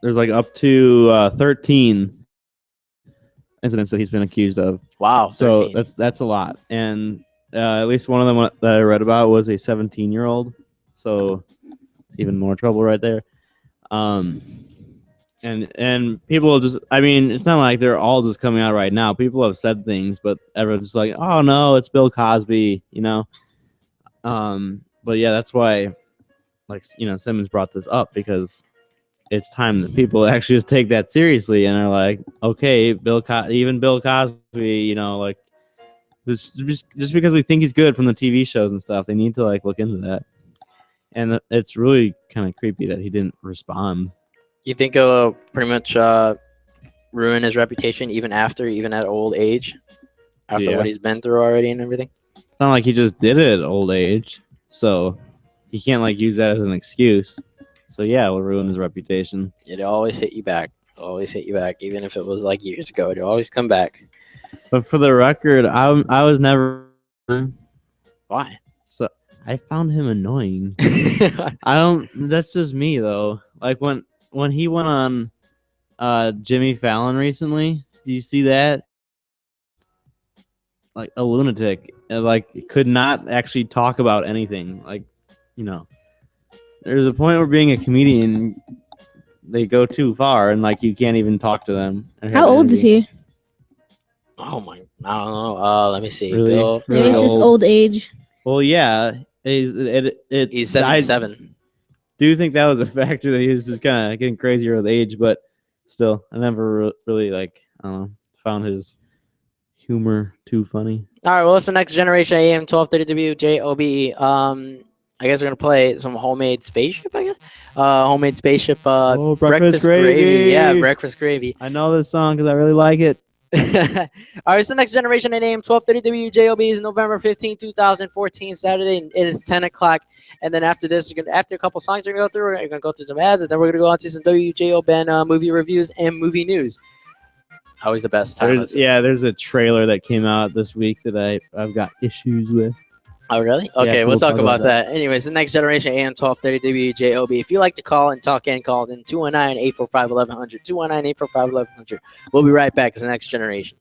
like up to 13 incidents that he's been accused of. Wow, so 13. that's a lot, and at least one of them that I read about was a 17-year-old. So it's even more trouble right there. And people just, I mean, it's not like they're all just coming out right now. People have said things, but everyone's just like, oh no, it's Bill Cosby, you know? But yeah, that's why, Simmons brought this up, because it's time that people actually just take that seriously and are like, okay, even Bill Cosby, just because we think he's good from the TV shows and stuff, they need to look into that. And it's really kind of creepy that he didn't respond. You think it'll pretty much ruin his reputation even at old age, after what he's been through already and everything? It's not like he just did it at old age, so he can't use that as an excuse. So yeah, it will ruin his reputation. It'll always hit you back. Even if it was years ago, it'll always come back. But for the record, I was never. Why? So I found him annoying. That's just me though. When he went on Jimmy Fallon recently, do you see that? Like a lunatic, could not actually talk about anything. There's a point where being a comedian, they go too far, and you can't even talk to them. How old is he? Oh my, I don't know. Let me see. Really? Bill, Maybe it's just old age. Well, yeah, he's 77. Do you think that was a factor that he was just kind of getting crazier with age? But still, I never really found his humor too funny. All right, well, it's the Next Generation AM 1230 WJOBE. I guess we're gonna play some Homemade Spaceship. I guess Homemade Spaceship. Breakfast Gravy. Yeah, Breakfast Gravy. I know this song because I really like it. All right, it's the Next Generation at AM 1230 WJOB. Is November 15, 2014, Saturday, and it is 10 o'clock. And then after this, after a couple songs we're going to go through some ads, and then we're going to go on to some WJOB movie reviews and movie news. Always the best time. There's a trailer that came out this week that I've got issues with. Oh, really? Yeah, Okay, so we'll talk about that. Anyways, the Next Generation AM 1230 WJOB. If you like to call and talk, call in 219-845-1100. 219-845-1100. We'll be right back. It's the Next Generation.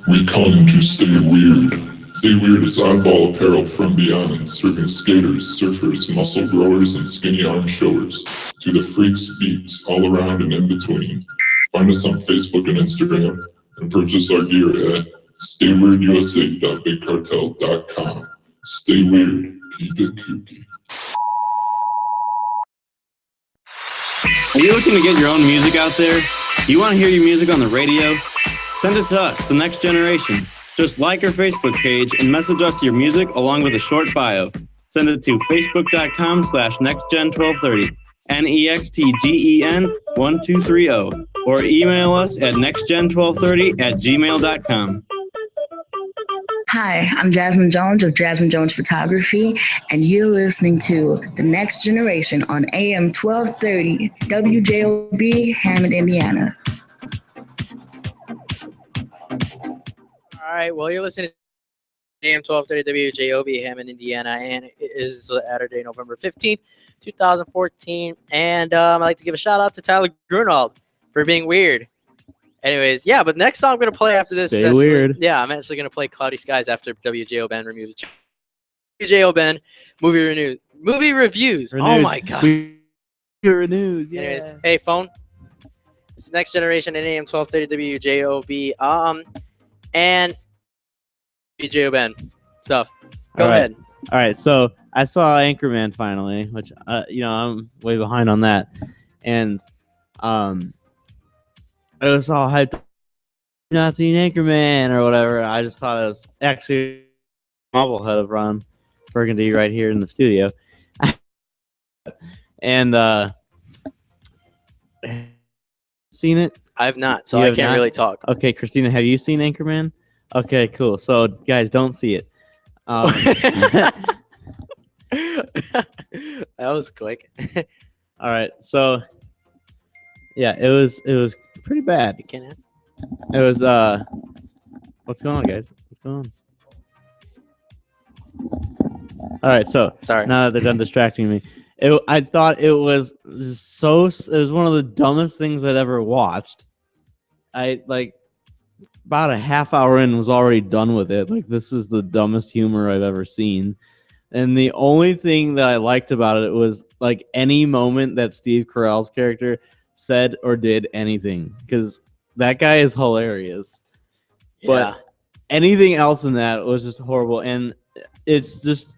We come to stay weird. Stay Weird is oddball apparel from beyond, serving skaters, surfers, muscle growers, and skinny arm showers to the freaks, beats, all around and in between. Find us on Facebook and Instagram and purchase our gear at stayweirdUSA.bigcartel.com. Stay weird, keep it kooky. Are you looking to get your own music out there? Do you want to hear your music on the radio? Send it to us, The Next Generation. Just like our Facebook page and message us your music along with a short bio. Send it to facebook.com/nextgen1230, NEXTGEN1230, or email us at nextgen1230@gmail.com. Hi, I'm Jasmine Jones of Jasmine Jones Photography, and you're listening to The Next Generation on AM 1230 WJOB, Hammond, Indiana. All right, well, you're listening to AM 1230 WJOB, Hammond, Indiana, and it is Saturday, November 15th, 2014. And I'd like to give a shout out to Tyler Grunwald for being weird. Anyways, yeah, but next song I'm going to play after this. Stay weird. Yeah, I'm actually going to play Cloudy Skies after WJO Ben reviews. WJO Ben movie reviews. Oh my God. Renews, yeah. Anyways, hey, phone. It's Next Generation at AM 1230 WJOB. And WJO Ben stuff. Go ahead. All right, so I saw Anchorman finally, which I'm way behind on that, and I was all hyped. Not seen Anchorman or whatever. I just thought it was actually bobblehead of Ron Burgundy right here in the studio, and seen it. I've not, so I can't really talk. Okay, Christina, have you seen Anchorman? Okay, cool. So, guys, don't see it. That was quick. All right, so yeah, it was pretty bad. You can't have- It was what's going on, guys? What's going on? All right, so Sorry. now that they're done distracting me, I thought it was one of the dumbest things I'd ever watched. I like about a half hour in was already done with it. Like, this is the dumbest humor I've ever seen. And the only thing that I liked about it was like any moment that Steve Carell's character said or did anything, because that guy is hilarious. Yeah. But anything else in that was just horrible. And it's just,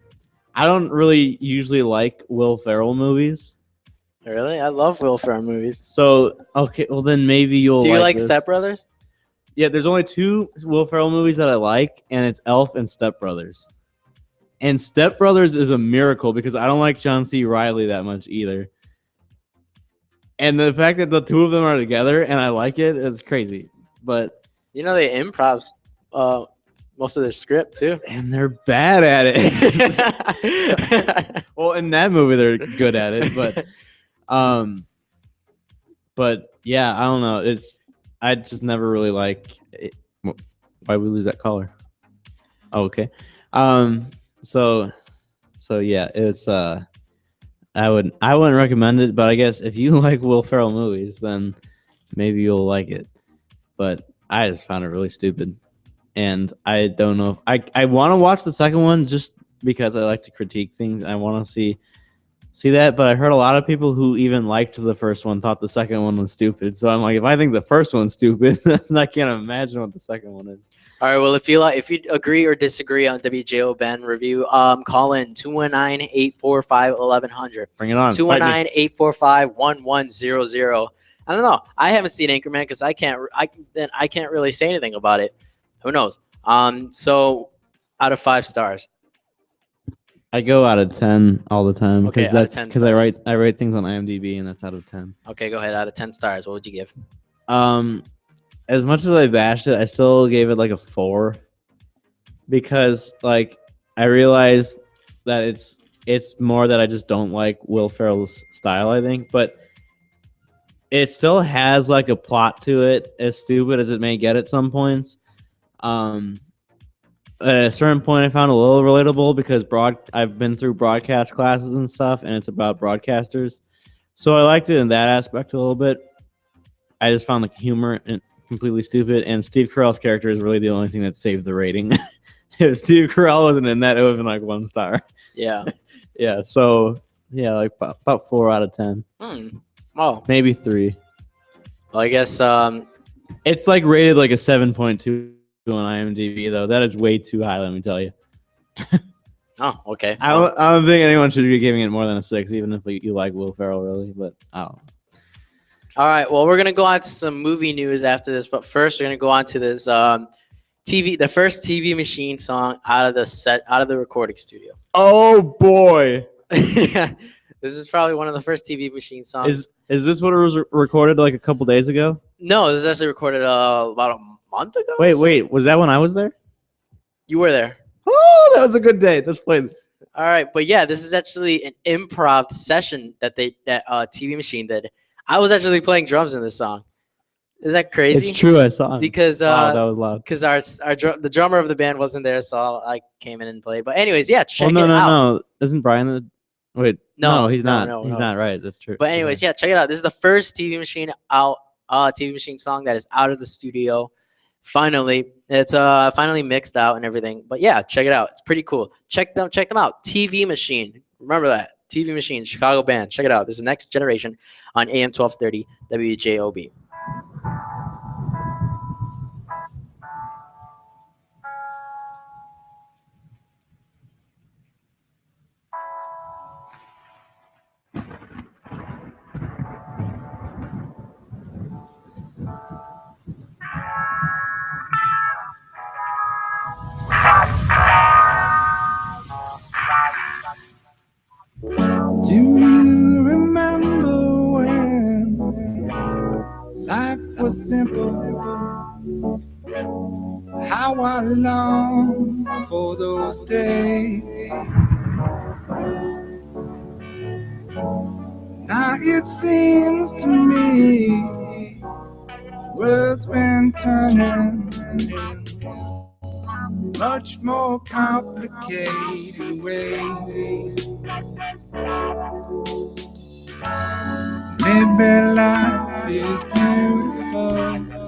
I don't really usually like Will Ferrell movies. Really? I love Will Ferrell movies. So, okay, well then maybe you'll Do you like this. Step Brothers? Yeah, there's only 2 Will Ferrell movies that I like, and it's Elf and Step Brothers. And Step Brothers is a miracle because I don't like John C. Reilly that much either. And the fact that the 2 of them are together and I like it is crazy. But You know they improv most of their script too. and they're bad at it. Well, in that movie they're good at it, but yeah, I don't know. I just never really like it. Why we lose that caller? Oh, okay. So yeah, it's I wouldn't recommend it, but I guess if you like Will Ferrell movies, then maybe you'll like it. But I just found it really stupid, and I don't know if I want to watch the second one just because I like to critique things. I want to see that, but I heard a lot of people who even liked the first one thought the second one was stupid. So I'm like, if I think the first one's stupid, then I can't imagine what the second one is. All right. Well, if you agree or disagree on WJO Ben review, call in 219-845-1100. Bring it on. 219-845-1100. I don't know. I haven't seen Anchorman because I can't really say anything about it. Who knows? So out of 5 stars. I go out of 10 all the time Okay, because out of that's 10 because I rate things on IMDb, and that's out of 10. Okay, go ahead. Out of 10 stars, what would you give? As much as I bashed it, I still gave it like a 4 because like I realized that it's more that I just don't like Will Ferrell's style, I think, but it still has like a plot to it, as stupid as it may get at some points. At a certain point, I found a little relatable because I've been through broadcast classes and stuff, and it's about broadcasters. So I liked it in that aspect a little bit. I just found the humor completely stupid, and Steve Carell's character is really the only thing that saved the rating. If Steve Carell wasn't in that, it would have been like 1 star. Yeah. Yeah, so yeah, like about 4 out of 10. Oh. Maybe 3. Well, I guess it's like rated like a 7.2 on IMDb, though. That is way too high, let me tell you. Oh, okay. I don't think anyone should be giving it more than a 6, even if you like Will Ferrell, really. But I don't know. All right. Well, we're gonna go on to some movie news after this, but first we're gonna go on to this the first TV Machine song out of the recording studio. Oh boy! This is probably one of the first TV Machine songs. Is this what it was recorded like a couple days ago? No, this is actually recorded about a month ago. Wait, was that when I was there? You were there. Oh, that was a good day. Let's play this. All right, but yeah, this is actually an improv session that TV Machine did. I was actually playing drums in this song. Is that crazy? It's true. I saw it. Because wow, that was loud. Because the drummer of the band wasn't there, so I came in and played. But anyways, yeah, check no, it out. No, isn't Brian the? Wait, no, he's not. No, he's not right. That's true. But anyways, yeah, check it out. This is the first TV Machine song that is out of the studio. Finally, it's finally mixed out and everything. But yeah, check it out. It's pretty cool. Check them out. TV Machine. Remember that. TV Machine, Chicago band. Check it out. This is Next Generation on AM 1230 WJOB. Do you remember when life was simple? How I long for those days. it seems to me world's been turning in much more complicated ways. Maybe life is beautiful,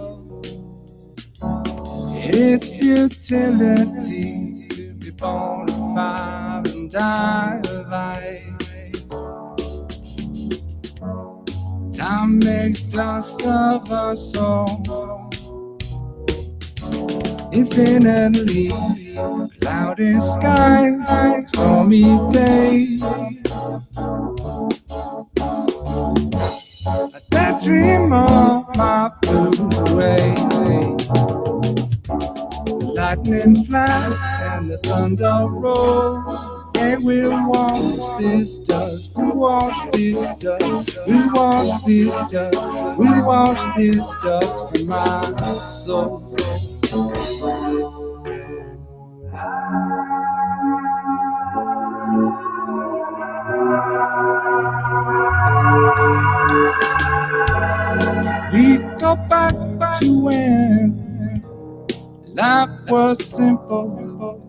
its futility to be born of fire and die of ice. Time makes dust of us all, infinitely cloudy skies, stormy days. That dream of my blues away. The lightning flash and the thunder roll. They will wash this dust, we wash this dust, we wash this dust, we wash this dust from my soul. We go back to when life was simple,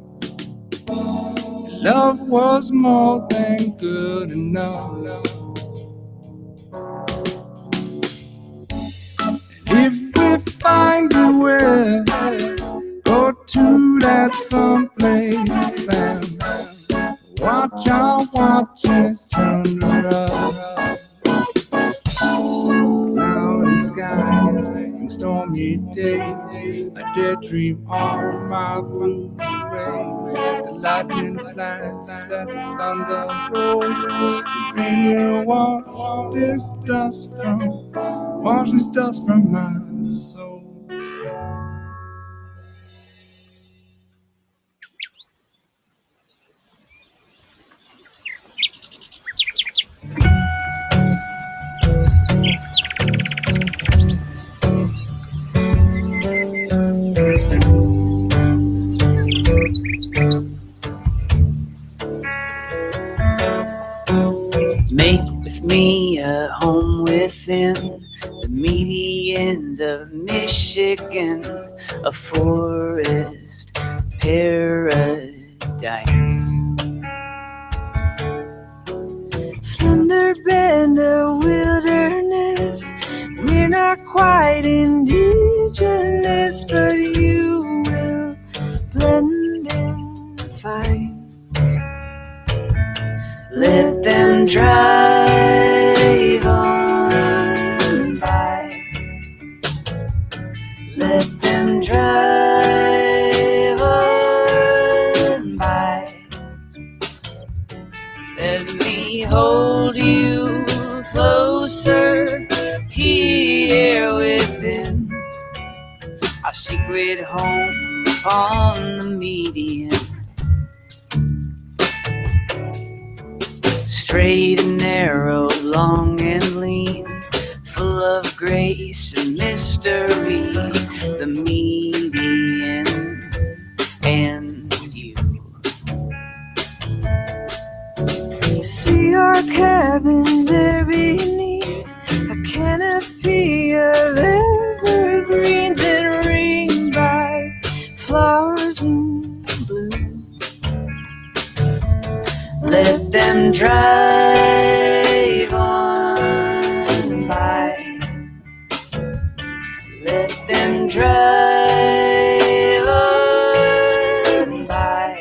love was more than good enough. If we find a way, go to that someplace and watch our watches turn around. Cloudy skies and stormy days, a dead dream on my blues away. Let the lightning flash, let the thunder roll. The rain will wash this dust from my soul. Make with me a home within the medians of Michigan, a forest paradise. Slender band of wilderness, we're not quite indigenous, but you will blend in fine. Let them drive on by. Let them drive on by. Let me hold you closer here within our secret home upon the median. Straight and narrow, long and lean, full of grace and mystery, the median and you. See our cabin there beneath a canopy of evergreens and ringed by flowers in bloom. Let them drive on by. Let them drive on by.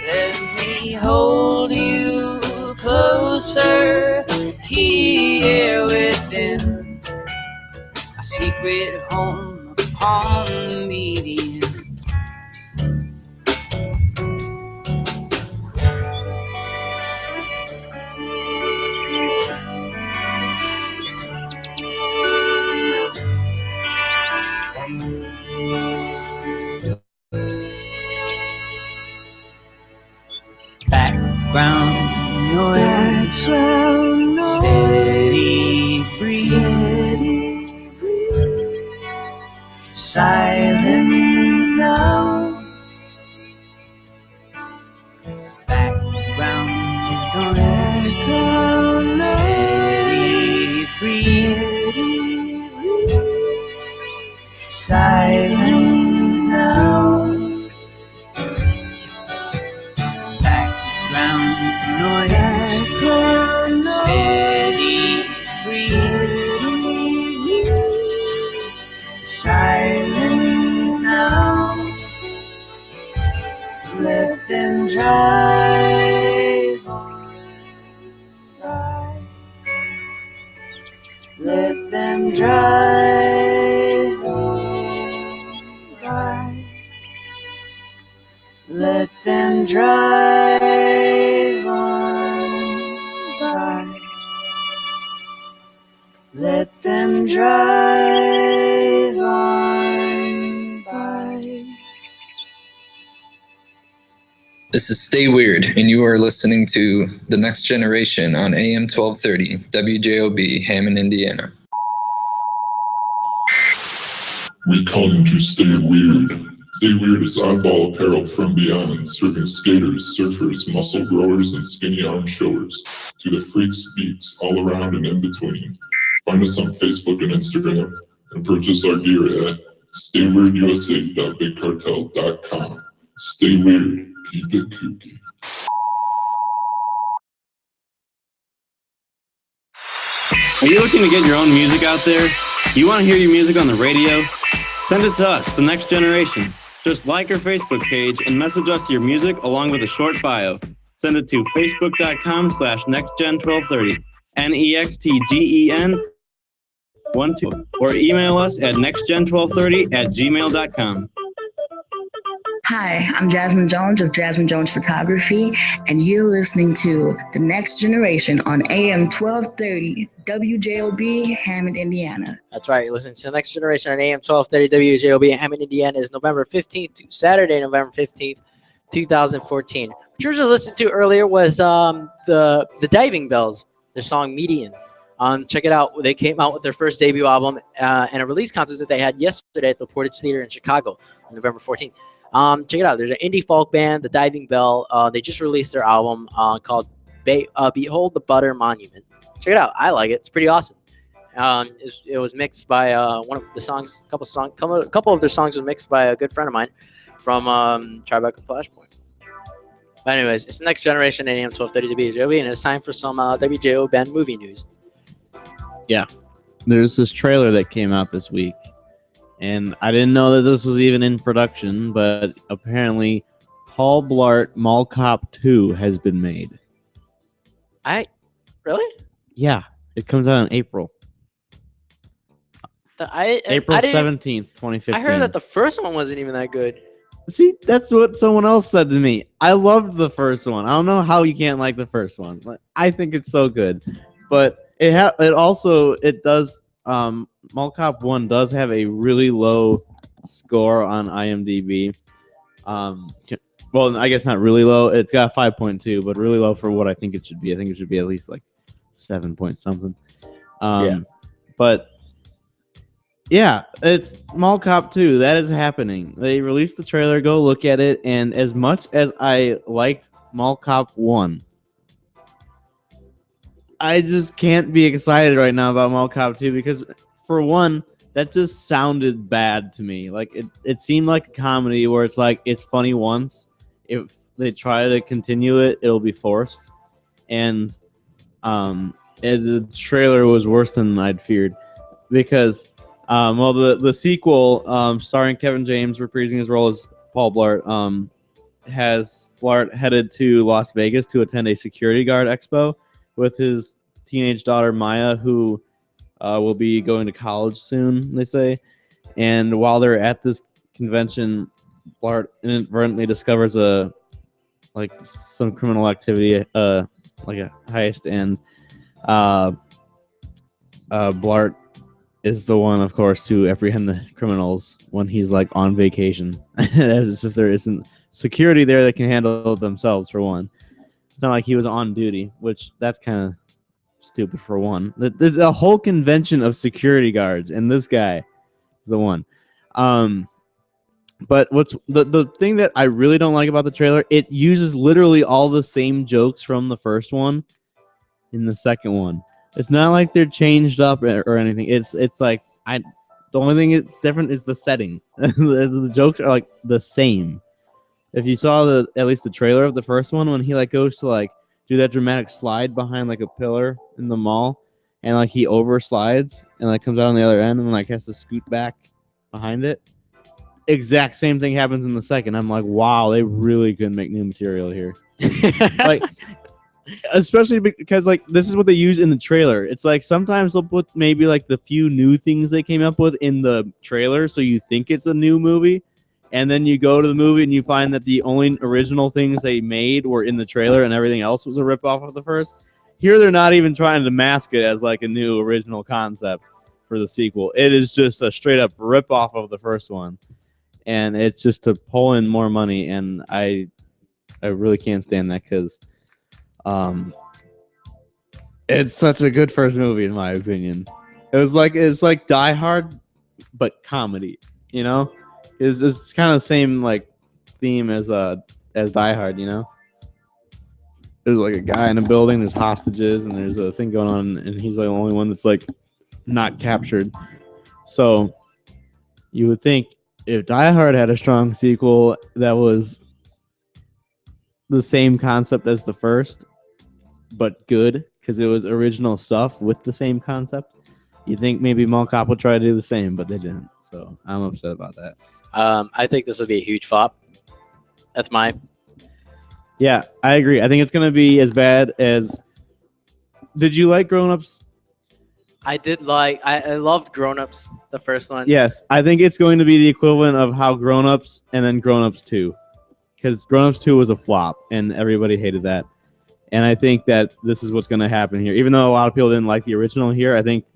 Let me hold you closer here within our secret home upon the median. Background noise, steady breeze, silent Let them drive on by. Let them drive on by. Let them drive on by. This is Stay Weird, and you are listening to The Next Generation on AM 1230, WJOB, Hammond, Indiana. We come to stay weird. Stay Weird is oddball apparel from beyond, serving skaters, surfers, muscle growers, and skinny arm showers to the freaks, geeks, all around and in between. Find us on Facebook and Instagram and purchase our gear at stayweirdUSA.bigcartel.com. Stay weird, keep it kooky. Are you looking to get your own music out there? You want to hear your music on the radio? Send it to us, The Next Generation. Just like our Facebook page and message us your music along with a short bio. Send it to facebook.com/nextgen1230, NEXTGEN12, or email us at nextgen1230@gmail.com. Hi, I'm Jasmine Jones of Jasmine Jones Photography, and you're listening to The Next Generation on AM 1230 WJOB, Hammond, Indiana. That's right. You're listening to The Next Generation on AM 1230 WJOB in Hammond, Indiana. Is November 15th to Saturday, November 15th, 2014. What you just listened to earlier was the Diving Bells, their song Median. Check it out. They came out with their first debut album and a release concert that they had yesterday at the Portage Theater in Chicago on November 14th. Check it out. There's an indie folk band, the Diving Bell. They just released their album called Behold the Butter Monument. Check it out. I like it. It's pretty awesome. It was mixed by one of the songs. A couple of their songs were mixed by a good friend of mine from Tribeca Flashpoint. But anyways, it's The Next Generation at AM 1230 WJOB, and it's time for some WJO band movie news. Yeah, there's this trailer that came out this week. And I didn't know that this was even in production, but apparently Paul Blart Mall Cop 2 has been made. Really? Yeah, it comes out in April. April 17th, 2015. I heard that the first one wasn't even that good. See, that's what someone else said to me. I loved the first one. I don't know how you can't like the first one. I think it's so good. But it does... Mall Cop 1 does have a really low score on IMDb. Well, I guess not really low. It's got 5.2, but really low for what I think it should be. I think it should be at least like 7 point something. But yeah, it's Mall Cop 2. That is happening. They released the trailer. Go look at it. And as much as I liked Mall Cop 1, I just can't be excited right now about Mall Cop 2 because, for one, that just sounded bad to me. Like, it seemed like a comedy where it's like, it's funny once. If they try to continue it, it'll be forced. And the trailer was worse than I'd feared because, the sequel, starring Kevin James reprising his role as Paul Blart, has Blart headed to Las Vegas to attend a security guard expo with his teenage daughter Maya, who will be going to college soon, they say. And while they're at this convention, Blart inadvertently discovers some criminal activity, like a heist, and Blart is the one, of course, to apprehend the criminals when he's like on vacation, as if there isn't security there that can handle it themselves, for one. It's not like he was on duty, which that's kind of stupid for one. There's a whole convention of security guards, and this guy is the one. But what's the thing that I really don't like about the trailer, it uses literally all the same jokes from the first one in the second one. It's not like they're changed up or anything. It's like the only thing is different is the setting. The jokes are like the same. If you saw at least the trailer of the first one, when he goes to do that dramatic slide behind a pillar in the mall, and he overslides and comes out on the other end and has to scoot back behind it. Exact same thing happens in the second. I'm like, wow, they really could make new material here. especially because like this is what they use in the trailer. It's like sometimes they'll put maybe like the few new things they came up with in the trailer, so you think it's a new movie, and then you go to the movie and you find that the only original things they made were in the trailer, and everything else was a ripoff of the first. Here, they're not even trying to mask it as like a new original concept for the sequel. It is just a straight up ripoff of the first one, and it's just to pull in more money. And I really can't stand that because it's such a good first movie in my opinion. It's like Die Hard, but comedy. You know, it's kind of the same like theme as Die Hard. You know. There's like a guy in a building, there's hostages, and there's a thing going on, and he's like the only one that's like not captured. So you would think if Die Hard had a strong sequel that was the same concept as the first, but good because it was original stuff with the same concept, you think maybe Mall Cop would try to do the same, but they didn't. So I'm upset about that. I think this would be a huge flop. That's my. Yeah, I agree. I think it's going to be as bad as... Did you like Grown Ups? I did like... I loved Grown Ups, the first one. Yes, I think it's going to be the equivalent of how Grown Ups and then Grown Ups 2. Because Grown Ups 2 was a flop, and everybody hated that. And I think that this is what's going to happen here. Even though a lot of people didn't like the original here, I think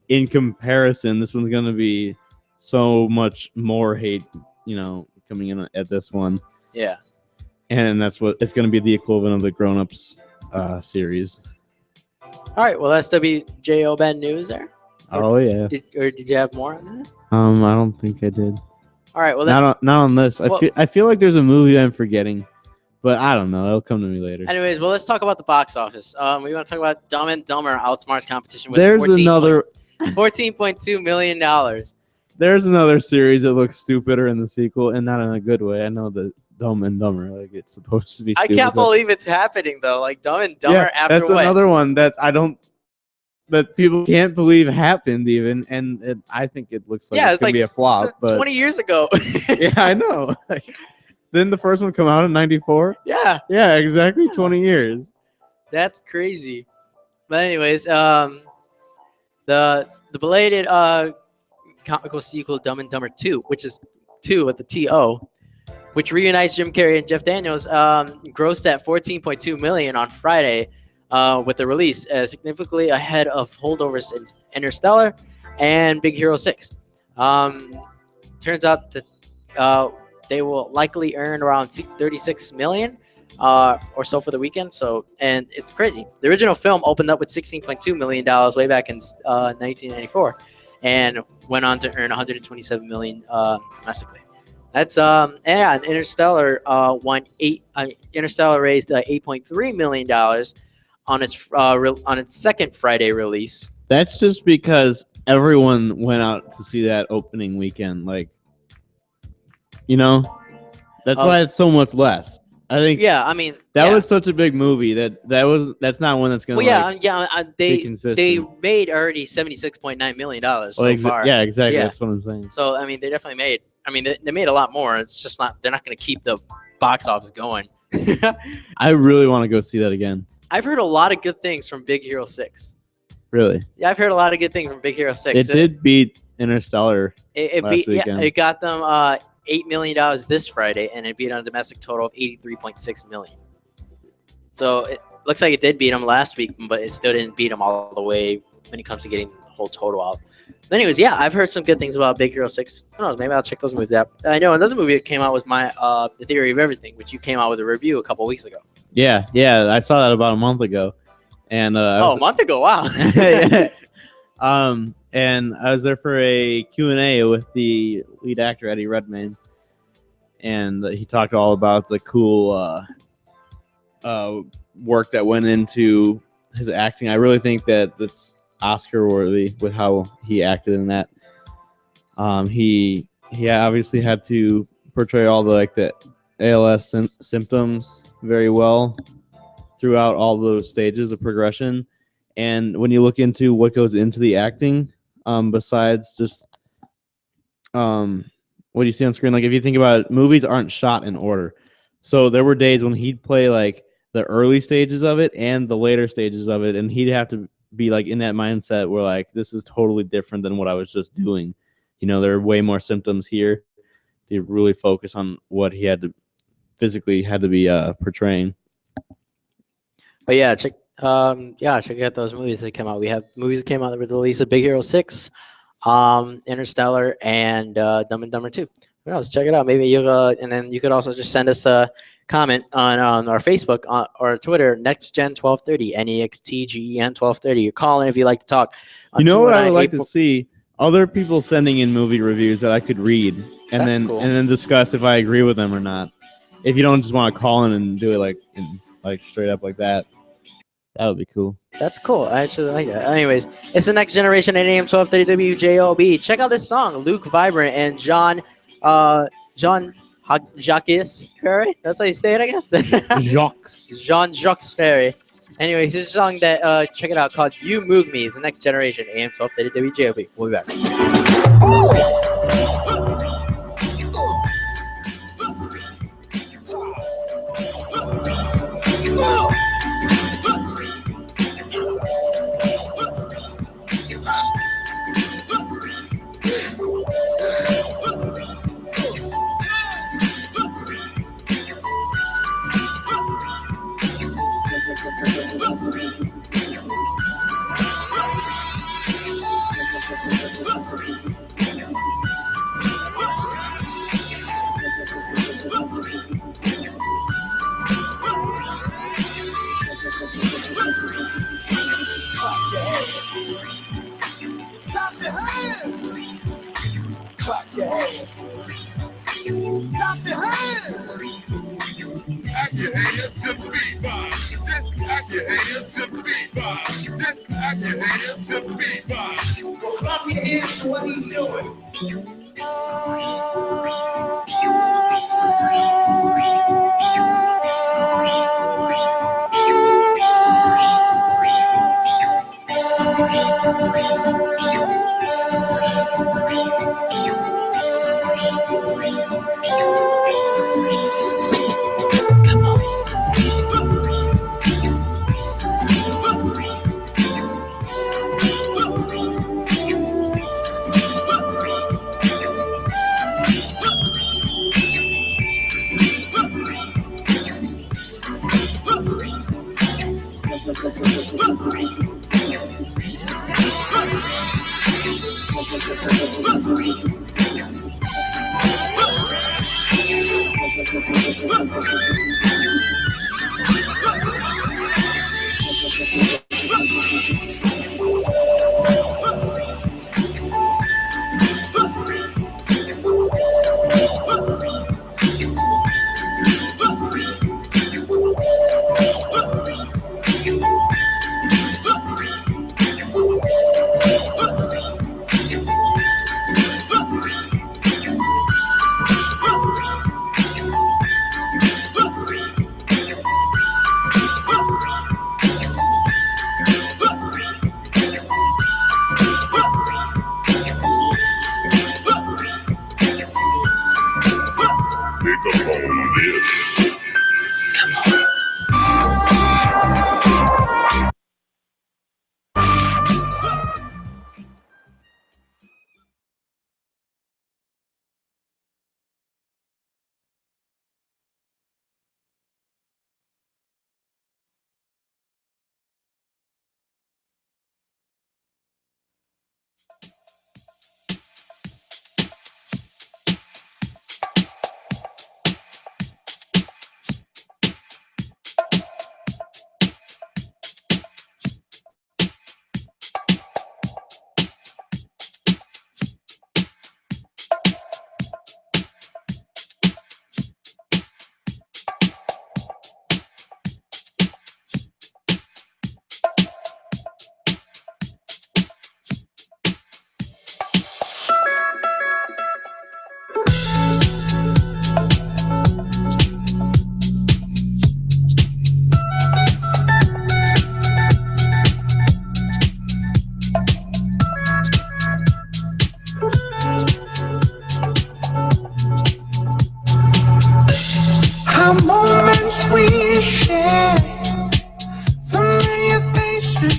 in comparison, this one's going to be so much more hate, you know, coming in at this one. Yeah. And that's what it's going to be, the equivalent of the Grown Ups series. All right. Well, that's WJO Ben News there. Oh yeah. Did you have more on that? I don't think I did. All right. Well, not on this. Well, I feel like there's a movie I'm forgetting, but I don't know. It'll come to me later. Anyways, well, let's talk about the box office. We want to talk about Dumb and Dumber outsmarts competition with There's another $14.2 million. There's another series that looks stupider in the sequel, and not in a good way. I know that Dumb and Dumber, like it's supposed to be stupid. I can't believe it's happening though. Like Dumb and Dumber after that's what? Another one that that people can't believe happened even, and I think it looks like it's gonna be a flop. But 20 years ago. Yeah, I know. Like, didn't the first one come out in '94? Yeah. Yeah, exactly 20 years. That's crazy. But anyways, the belated comical sequel Dumb and Dumber 2, which is 2 with the T-O, which reunites Jim Carrey and Jeff Daniels, grossed at $14.2 million on Friday with the release, significantly ahead of holdovers in Interstellar and Big Hero 6. Turns out that they will likely earn around $36 million or so for the weekend. So, and it's crazy. The original film opened up with $16.2 million way back in 1994 and went on to earn $127 million domestically. That's and Interstellar Interstellar raised $8.3 million on its second Friday release. That's just because everyone went out to see that opening weekend. Like, you know, that's why it's so much less. I think. Yeah, I mean that was such a big movie that's not one that's gonna. Well, be they made already $76.9 million so far. Yeah, exactly. Yeah. That's what I'm saying. So I mean, they definitely made. I mean, they made a lot more. It's just not. They're not going to keep the box office going. I really want to go see that again. I've heard a lot of good things from Big Hero 6. Really? Yeah, I've heard a lot of good things from Big Hero 6. It did beat Interstellar. It beat. Yeah, it got them $8 million this Friday, and it beat on a domestic total of $83.6 million. So it looks like it did beat them last week, but it still didn't beat them all the way when it comes to getting the whole total out. But anyways, yeah, I've heard some good things about Big Hero 6. I don't know, maybe I'll check those movies out. I know another movie that came out was The Theory of Everything, which you came out with a review a couple weeks ago. Yeah, I saw that about a month ago. And a month ago, wow. And I was there for a Q&A with the lead actor, Eddie Redmayne. And he talked all about the cool work that went into his acting. I really think that that's Oscar worthy with how he acted in that. He obviously had to portray all the ALS symptoms very well throughout all those stages of progression. And when you look into what goes into the acting, besides just what you see on screen, like if you think about it, movies aren't shot in order. So there were days when he'd play like the early stages of it and the later stages of it, and he'd have to be like in that mindset where like this is totally different than what I was just doing. You know, there are way more symptoms here. He really focus on what he had to physically had to be portraying. But yeah, check out those movies that came out. We have movies that came out with the release of Big Hero 6, Interstellar, and Dumb and Dumber 2. Who knows? Check it out. Maybe you and then you could also just send us a comment on our Facebook or Twitter, NextGen1230, NEXTGEN 1230. You're calling if you like to talk. You know what I would like to see? Other people sending in movie reviews that I could read and then discuss if I agree with them or not. If you don't just want to call in and do it like straight up like that, that would be cool. That's cool. I actually like that. Anyways, it's the Next Generation at AM 1230 WJOB. Check out this song, Luke Vibrant and John Jacques Ferry. That's how you say it, I guess. Jean-Jacques Ferry. Anyways, this is a song that check it out called "You Move Me." It's the Next Generation AM 1230 WJOB. We'll be back.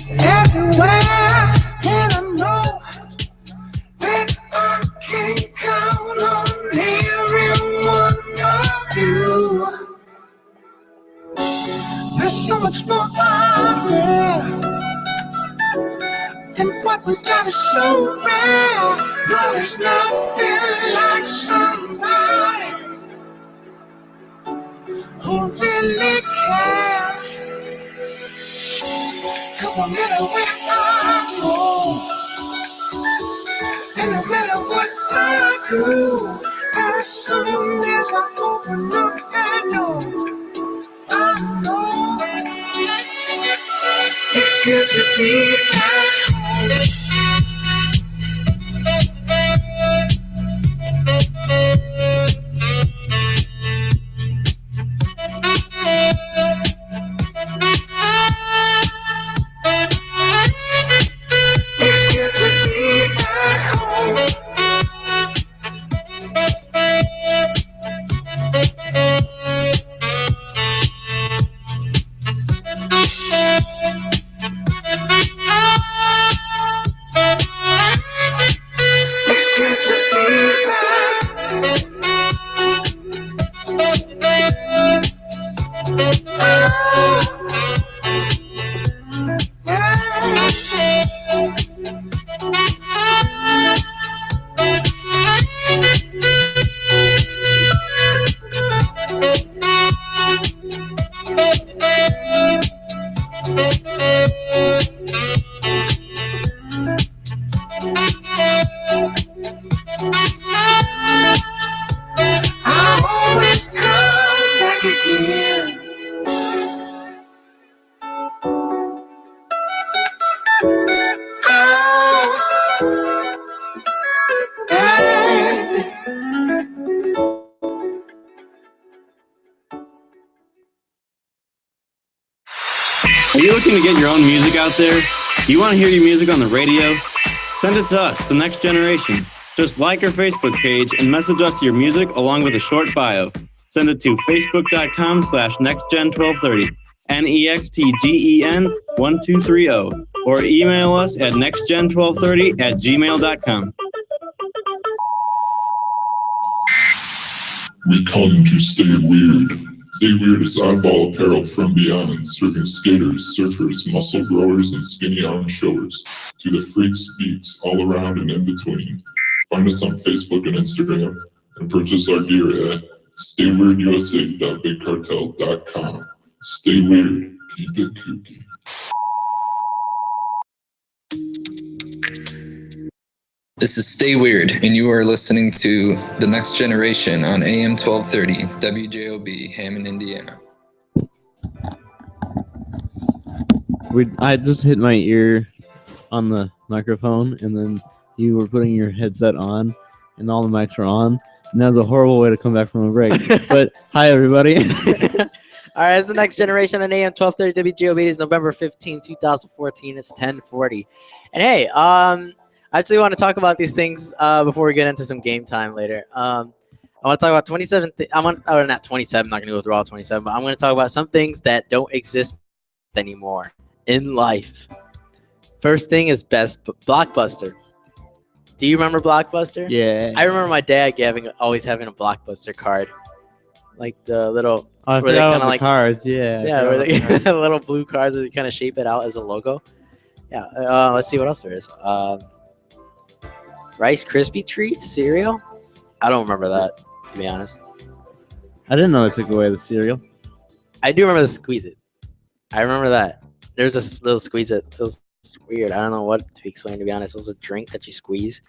everywhere, and I know that I can count on every one of you. There's so much more out there, and what we've got is so rare. No, there's nothing like somebody who really cares. 'Cause no matter where I go, and no matter what I do, as soon as I open up that door, I know it's good to be back. Are you looking to get your own music out there? Do you want to hear your music on the radio? Send it to us, The Next Generation. Just like our Facebook page and message us your music along with a short bio. Send it to facebook.com/nextgen1230, NEXTGEN1230, or email us at nextgen1230@gmail.com. We come to stay weird. Stay Weird is oddball apparel from beyond, serving skaters, surfers, muscle growers, and skinny arm showers to the freaks, beats, all around and in between. Find us on Facebook and Instagram and purchase our gear at stayweirdUSA.bigcartel.com. Stay weird, keep it kooky. This is Stay Weird, and you are listening to The Next Generation on AM 1230, WJOB, Hammond, Indiana. I just hit my ear on the microphone, and then you were putting your headset on, and all the mics were on, and that was a horrible way to come back from a break. But hi, everybody. All right, it's The Next Generation on AM 1230 WJOB. It's November 15, 2014. It's 10:40. And hey, I actually want to talk about these things before we get into some game time later. I want to talk about 27. Not 27. I'm not going to go through all 27, but I'm going to talk about some things that don't exist anymore in life. First thing is Blockbuster. Do you remember Blockbuster? Yeah. I remember my dad always having a Blockbuster card, like the little. I where they forgot kind about of the like cards. Yeah. Yeah, where they the little blue cards where they kind of shape it out as a logo. Yeah. Let's see what else there is. Rice Krispie treats cereal. I don't remember that, to be honest. I didn't know they took away the cereal. I do remember the Squeeze It. I remember that. There's a little Squeeze It. It was weird. I don't know what to explain, to be honest. It was a drink that you squeeze.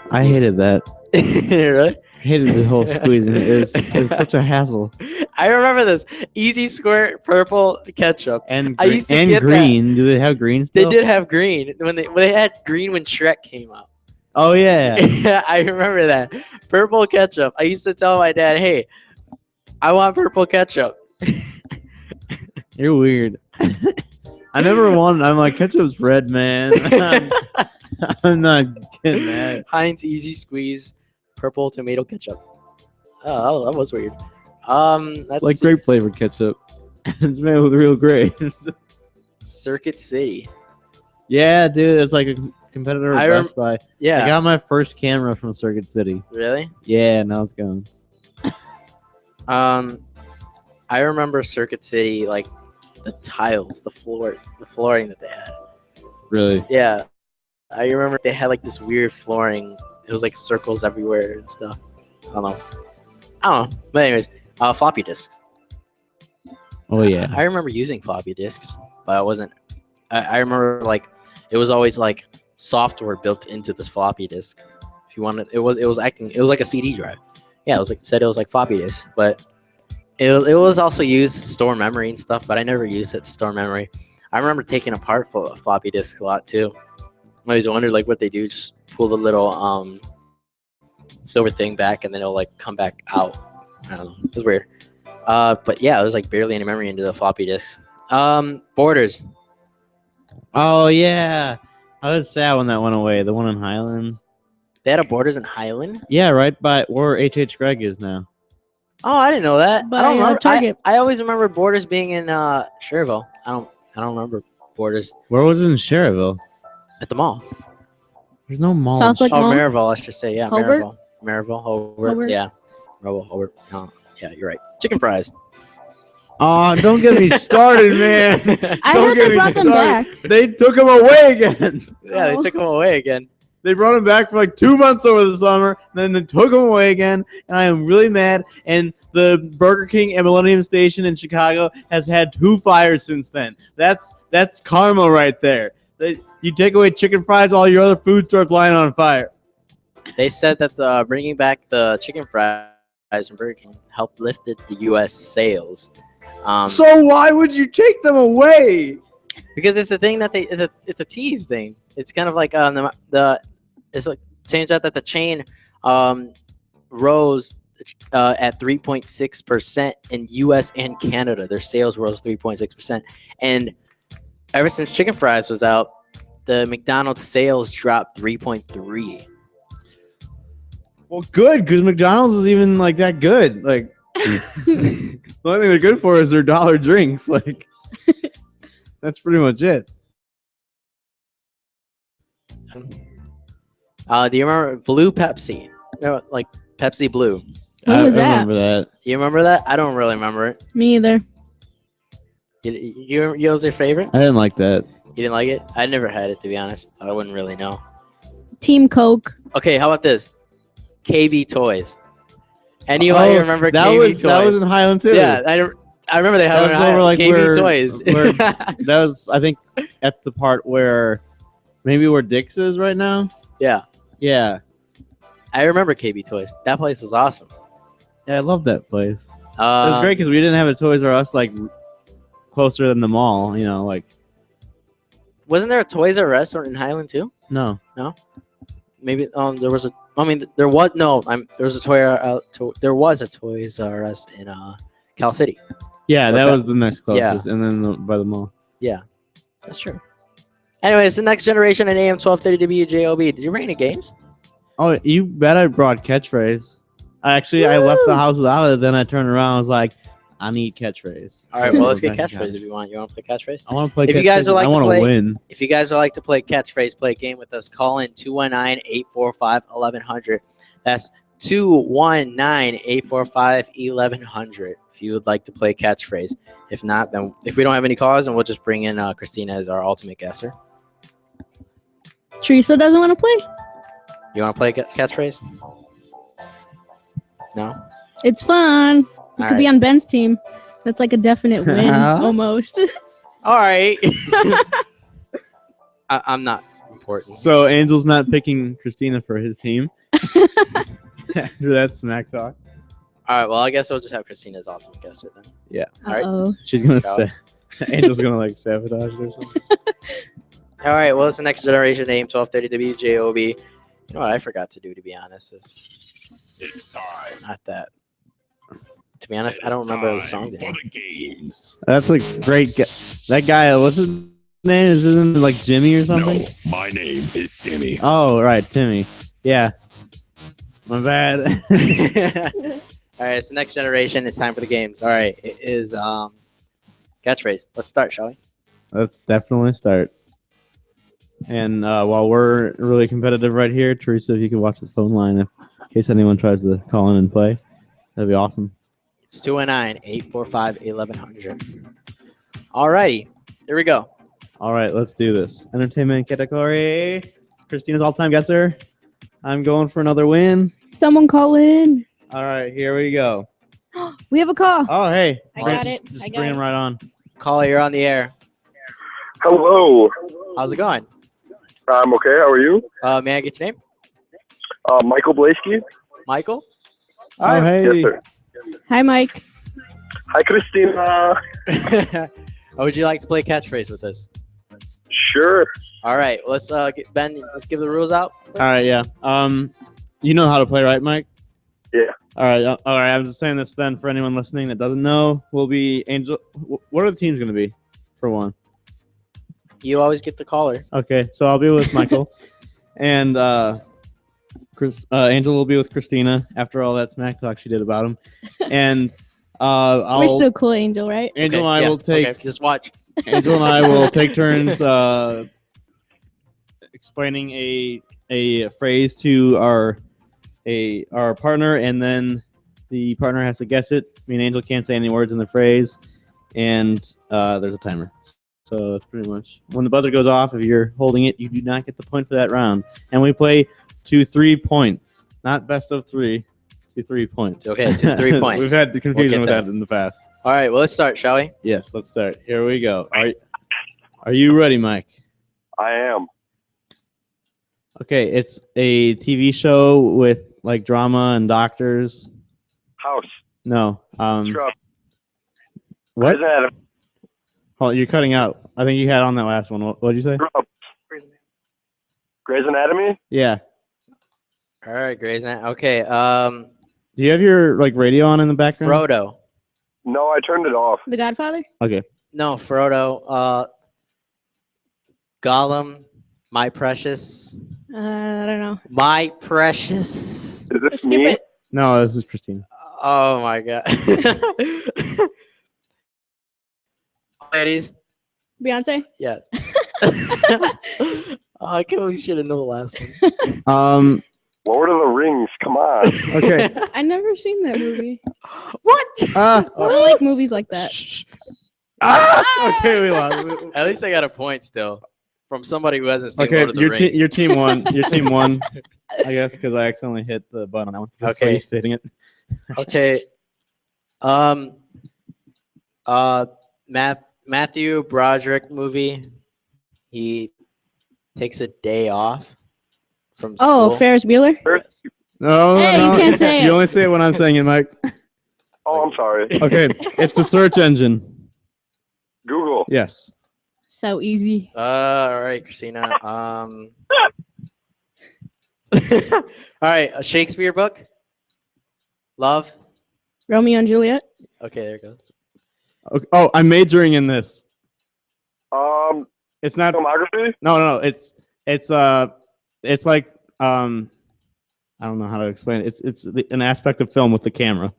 I hated that. Really? I hated the whole squeezing. It was such a hassle. I remember this. Easy Squirt purple ketchup. And I used to and get green. Do they have green still? They did have green. When they had green when Shrek came out. Oh, yeah. Yeah, I remember that. Purple ketchup. I used to tell my dad, hey, I want purple ketchup. You're weird. I never wanted. I'm like, ketchup's red, man. I'm not getting that. Heinz Easy Squeeze purple tomato ketchup. Oh, that was weird. That's like grape flavored ketchup. It's made with real grapes. Circuit City. Yeah, dude, it's like a competitor of I Best Buy. Yeah. I got my first camera from Circuit City. Really? Yeah, now it's gone. I remember Circuit City, like the tiles, the flooring that they had. Really? Yeah, I remember they had like this weird flooring. It was like circles everywhere and stuff. I don't know. But anyways, floppy disks. Oh yeah. I remember using floppy disks, but I wasn't. I remember like it was always like software built into the floppy disk. If you wanted, it was like a CD drive. Yeah, it was like said it was like floppy disk, but it was also used to store memory and stuff. But I never used it to store memory. I remember taking apart floppy disks a lot too. I always wondered like what they do. Just pull the little silver thing back, and then it'll like come back out. I don't know. It was weird. But yeah, it was like barely any memory into the floppy disks. Borders. Oh yeah. I was sad when that went away. The one in Highland. They had a Borders in Highland? Yeah, right by where H.H. Gregg is now. Oh, I didn't know that. By, I don't remember. Target. I always remember Borders being in Cherville. I don't remember Borders Where was it in Cherville? at the mall. There's no mall. South Lake Oh, Mall? Maryville, I should say. Yeah, Hobart? Maryville, Hobart. Hobart? Yeah, Hobart. Oh, yeah, you're right. Chicken fries. Oh, don't get me started, man. I Don't heard get they me brought them started. back. They took him away again. Yeah, they Oh. took them away again. They brought him back for like 2 months over the summer, then they took him away again, and I am really mad. And the Burger King at Millennium Station in Chicago has had 2 fires since then. That's karma right there. You take away chicken fries, all your other food starts lying on fire. They said that bringing back the chicken fries from Burger King helped lifted the U.S. sales. So why would you take them away? Because it's the thing that it's a tease thing. It's kind of like it's like turns out that the chain rose at 3.6% in U.S. and Canada. Their sales rose 3.6%, and ever since chicken fries was out, the McDonald's sales dropped 3.3. Well, good, because McDonald's is even like that good. Like the only thing they're good for is their dollar drinks. Like that's pretty much it. Do you remember Blue Pepsi? No, like Pepsi Blue. When was I that? remember that. You remember that? I don't really remember it. Me either. You was your favorite? I didn't like that. You didn't like it? I never had it, to be honest. I wouldn't really know. Team Coke. Okay, how about this? KB Toys. Anybody remember that KB Toys? That was in Highland too. Yeah, I remember they had That was over like KB Toys. that was, I think, at the part where maybe where Dick's is right now. Yeah, Yeah, I remember KB Toys. That place was awesome. yeah, I love that place. It was great because we didn't have a Toys R Us like closer than the mall. You know, like Wasn't there a Toys R Us in Highland too? no. Maybe there was a. I mean, there was no. There was a there was a Toys R Us in Cal City. Yeah, But that that- was the next yeah. closest, and then by the mall. Yeah, that's true. Anyways, the next generation at AM 1230 WJOB. Did you bring any games? Oh, you bet I brought catchphrase. I left the house without it. Then I turned around. I was like, I need catchphrase. All right, well, let's get catchphrase if you want. You want to play catchphrase? I want to play. If you guys would like I to want play- win. If you guys would like to play catchphrase, play a game with us, call in 219-845-1100. That's 219-845-1100 if you would like to play catchphrase. If not, then if we don't have any calls, then we'll just bring in Christina as our ultimate guesser. Teresa doesn't want to play? You want to play catchphrase? No? It's fun. You All could be right. on Ben's team. That's like a definite win, almost. All right. I'm not important. So Angel's not picking Christina for his team. After that smack talk. All right, well, I guess we'll just have Christina as ultimate guesser then. Yeah. All right. Uh-oh. She's gonna Go. say Angel's gonna like sabotage it or something. All right, well, it's the next generation name, 1230 WJOB. You know what I forgot to do, to be honest, is It's time. not that. To be honest, I don't remember the song. For the games. That's a great guy. That guy, what's his name? Is his name like Jimmy or something? No, my name is Timmy. Oh, right, Timmy. Yeah. My bad. All right, it's the next generation. It's time for the games. All right, it is catchphrase. Let's start, shall we? Let's definitely start. And while we're really competitive right here, Teresa, if you could watch the phone line in case anyone tries to call in and play, that'd be awesome. It's 219-845-1100. All righty. Here we go. All right, let's do this. Entertainment category. Christina's all-time guesser. I'm going for another win. Someone call in. All right, here we go. We have a call. Oh, hey. I got it. Just bring him right on. Caller, you're on the air. Hello. How's it going? I'm okay. How are you? May I get your name? Michael Blaskey. Michael? Oh, hey. Yes, sir. Hi, Mike. Hi, Christina. Would you like to play catchphrase with us? Sure. All right. Let's Ben. Let's give the rules out. All right, yeah. You know how to play, right, Mike? Yeah. All right. I'm just saying this then for anyone listening that doesn't know. We'll be Angel. What are the teams going to be for one? You always get the caller. Okay, so I'll be with Michael, and Angel will be with Christina after all that smack talk she did about him, and We're still cool, Angel, right? Angel and I will take. Okay, just watch. Angel and I will take turns explaining a phrase to our partner, and then the partner has to guess it. I mean, Angel can't say any words in the phrase, and there's a timer. So it's pretty much when the buzzer goes off, if you're holding it, you do not get the point for that round. And we play to 3 points, not best of 3, to 3 points. Okay, to 3 points. We've had the confusion with that in the past. All right, well, let's start, shall we? Yes, let's start. Here we go. Are you ready, Mike? I am. Okay, it's a TV show with like drama and doctors. House. No. Scrub. What? Grey's Anatomy. Oh, you're cutting out. I think you had on that last one. What did you say? Scrub. Grey's Anatomy. Yeah. All right, Grey's Anatomy. Okay. Do you have your like radio on in the background? Frodo. No, I turned it off. The Godfather? Okay. No, Frodo. Gollum. My precious. I don't know. My precious. Is this Skip me? it. No, this is Christina. Oh my god. Ladies. Beyonce? Yes. I can't believe we should have known the last one. Lord of the Rings. Come on. Okay. I never seen that movie. What? I don't like movies like that. Okay, we lost. At least I got a point still from somebody who hasn't seen Okay, Lord of the Rings. your team won. Your team won. I guess because I accidentally hit the button on that one. I'm so Okay. used to hitting it. Okay. Matthew Broderick movie. He takes a day off from school. Oh, Ferris Bueller? No, Hey, no, you can't say You it. only say it when I'm saying it, Mike. Oh, I'm sorry. Okay, it's a search engine. Google. Yes. So easy. All right, Christina. All right, a Shakespeare book. Love. Romeo and Juliet? Okay, there it goes. Okay. Oh, I'm majoring in this. It's not filmography. No. It's like I don't know how to explain it. It's an aspect of film with the camera.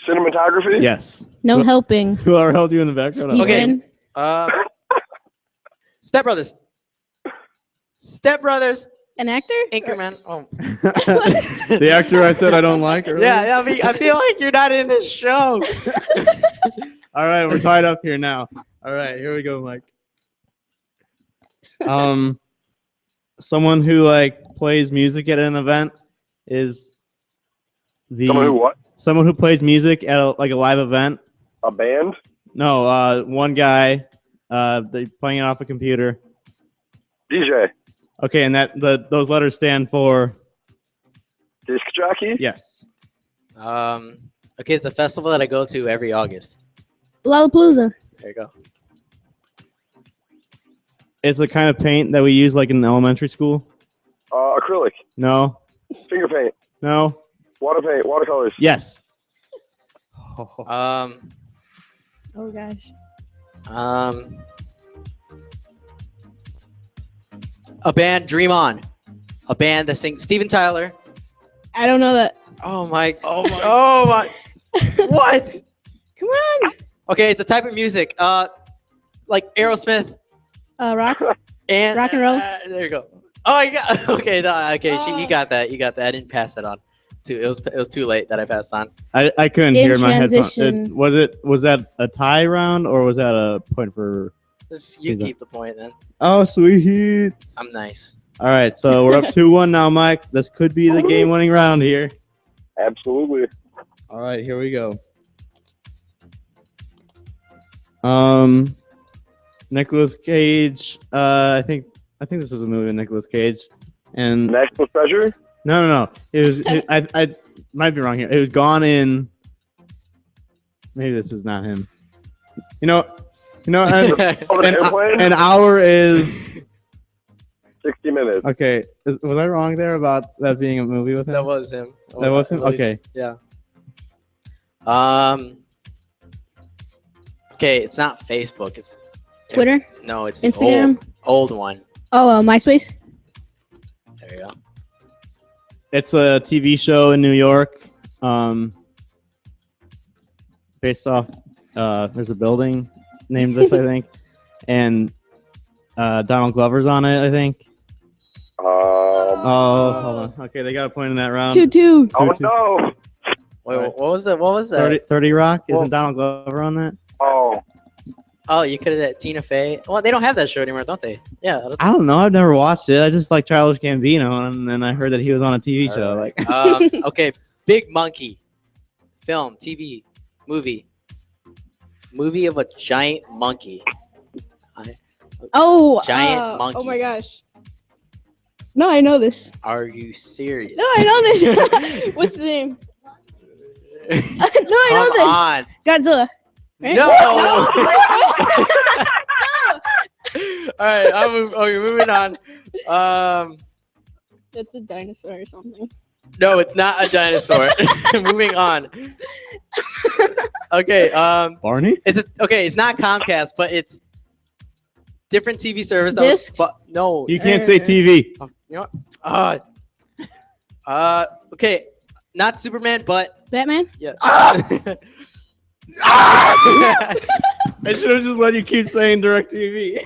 Cinematography. Yes. No helping. Who are held you in the background? Steven. Step Brothers. Step Brothers. An actor? Anchorman. Oh. The actor I said I don't like. Earlier? Yeah. I feel like you're not in this show. All right, we're tied up here now. All right, here we go, Mike. Someone who like plays music at an event is Someone who what? Someone who plays music at a live event. A band. No, one guy. They're playing it off a computer. DJ. Okay, and those letters stand for Disc jockey. yes. Okay, it's a festival that I go to every August. Lollapalooza. There you go. It's a kind of paint that we use like in elementary school. Acrylic. No. Finger paint. No. Water paint. Watercolors. Yes. Oh gosh. A band, Dream On. A band that sings Steven Tyler. I don't know that. Oh my. What? Come on. Okay, it's a type of music. Like Aerosmith. Rock. And Rock and roll. there you go. Oh, I got okay. You got that. You got that. I didn't pass it on. It was too late that I passed on. I couldn't In hear my headphones. transition. Was that a tie round or was that a point for? You keep the point then. Oh, sweet. I'm nice. All right, so we're up 2-1 now, Mike. This could be the game-winning round here. Absolutely. All right, here we go. Nicolas Cage. I think this was a movie with Nicolas Cage, and National Treasure. no. It was. I might be wrong here. It was Gone in. Maybe this is not him. An hour is 60 minutes. okay. Was I wrong there about that being a movie with him? That was him. That was him? At least- Okay. Yeah. Okay, it's not Facebook. It's Twitter. No, it's the Instagram. old one. Oh, MySpace. There you go. It's a TV show in New York. Based off, there's a building named this, I think, and Donald Glover's on it, I think. Oh, hold on. Okay, they got a point in that round. 2-2. Oh no! Wait, what was that? What was that? 30 Rock. Well- Isn't Donald Glover on that? Oh, Oh, you could have that Tina Fey. Well, they don't have that show anymore, don't they? Yeah. I don't know. I've never watched it. I just like Childish Gambino, and then I heard that he was on a TV show. Like, Okay, Big Monkey. Film, TV, movie. Movie of a giant monkey. Oh, Giant monkey. Oh my gosh. No, I know this. Are you serious? No, I know this. What's the name? No, I know this. Come on. Godzilla. Right? No. All right, okay, moving on. It's a dinosaur or something. No, it's not a dinosaur. Moving on. Okay, Barney? It's not Comcast, but it's different TV service. Disc? But no. You can't say TV. You know what? Okay, not Superman, but Batman? yes. I should have just let you keep saying DirecTV.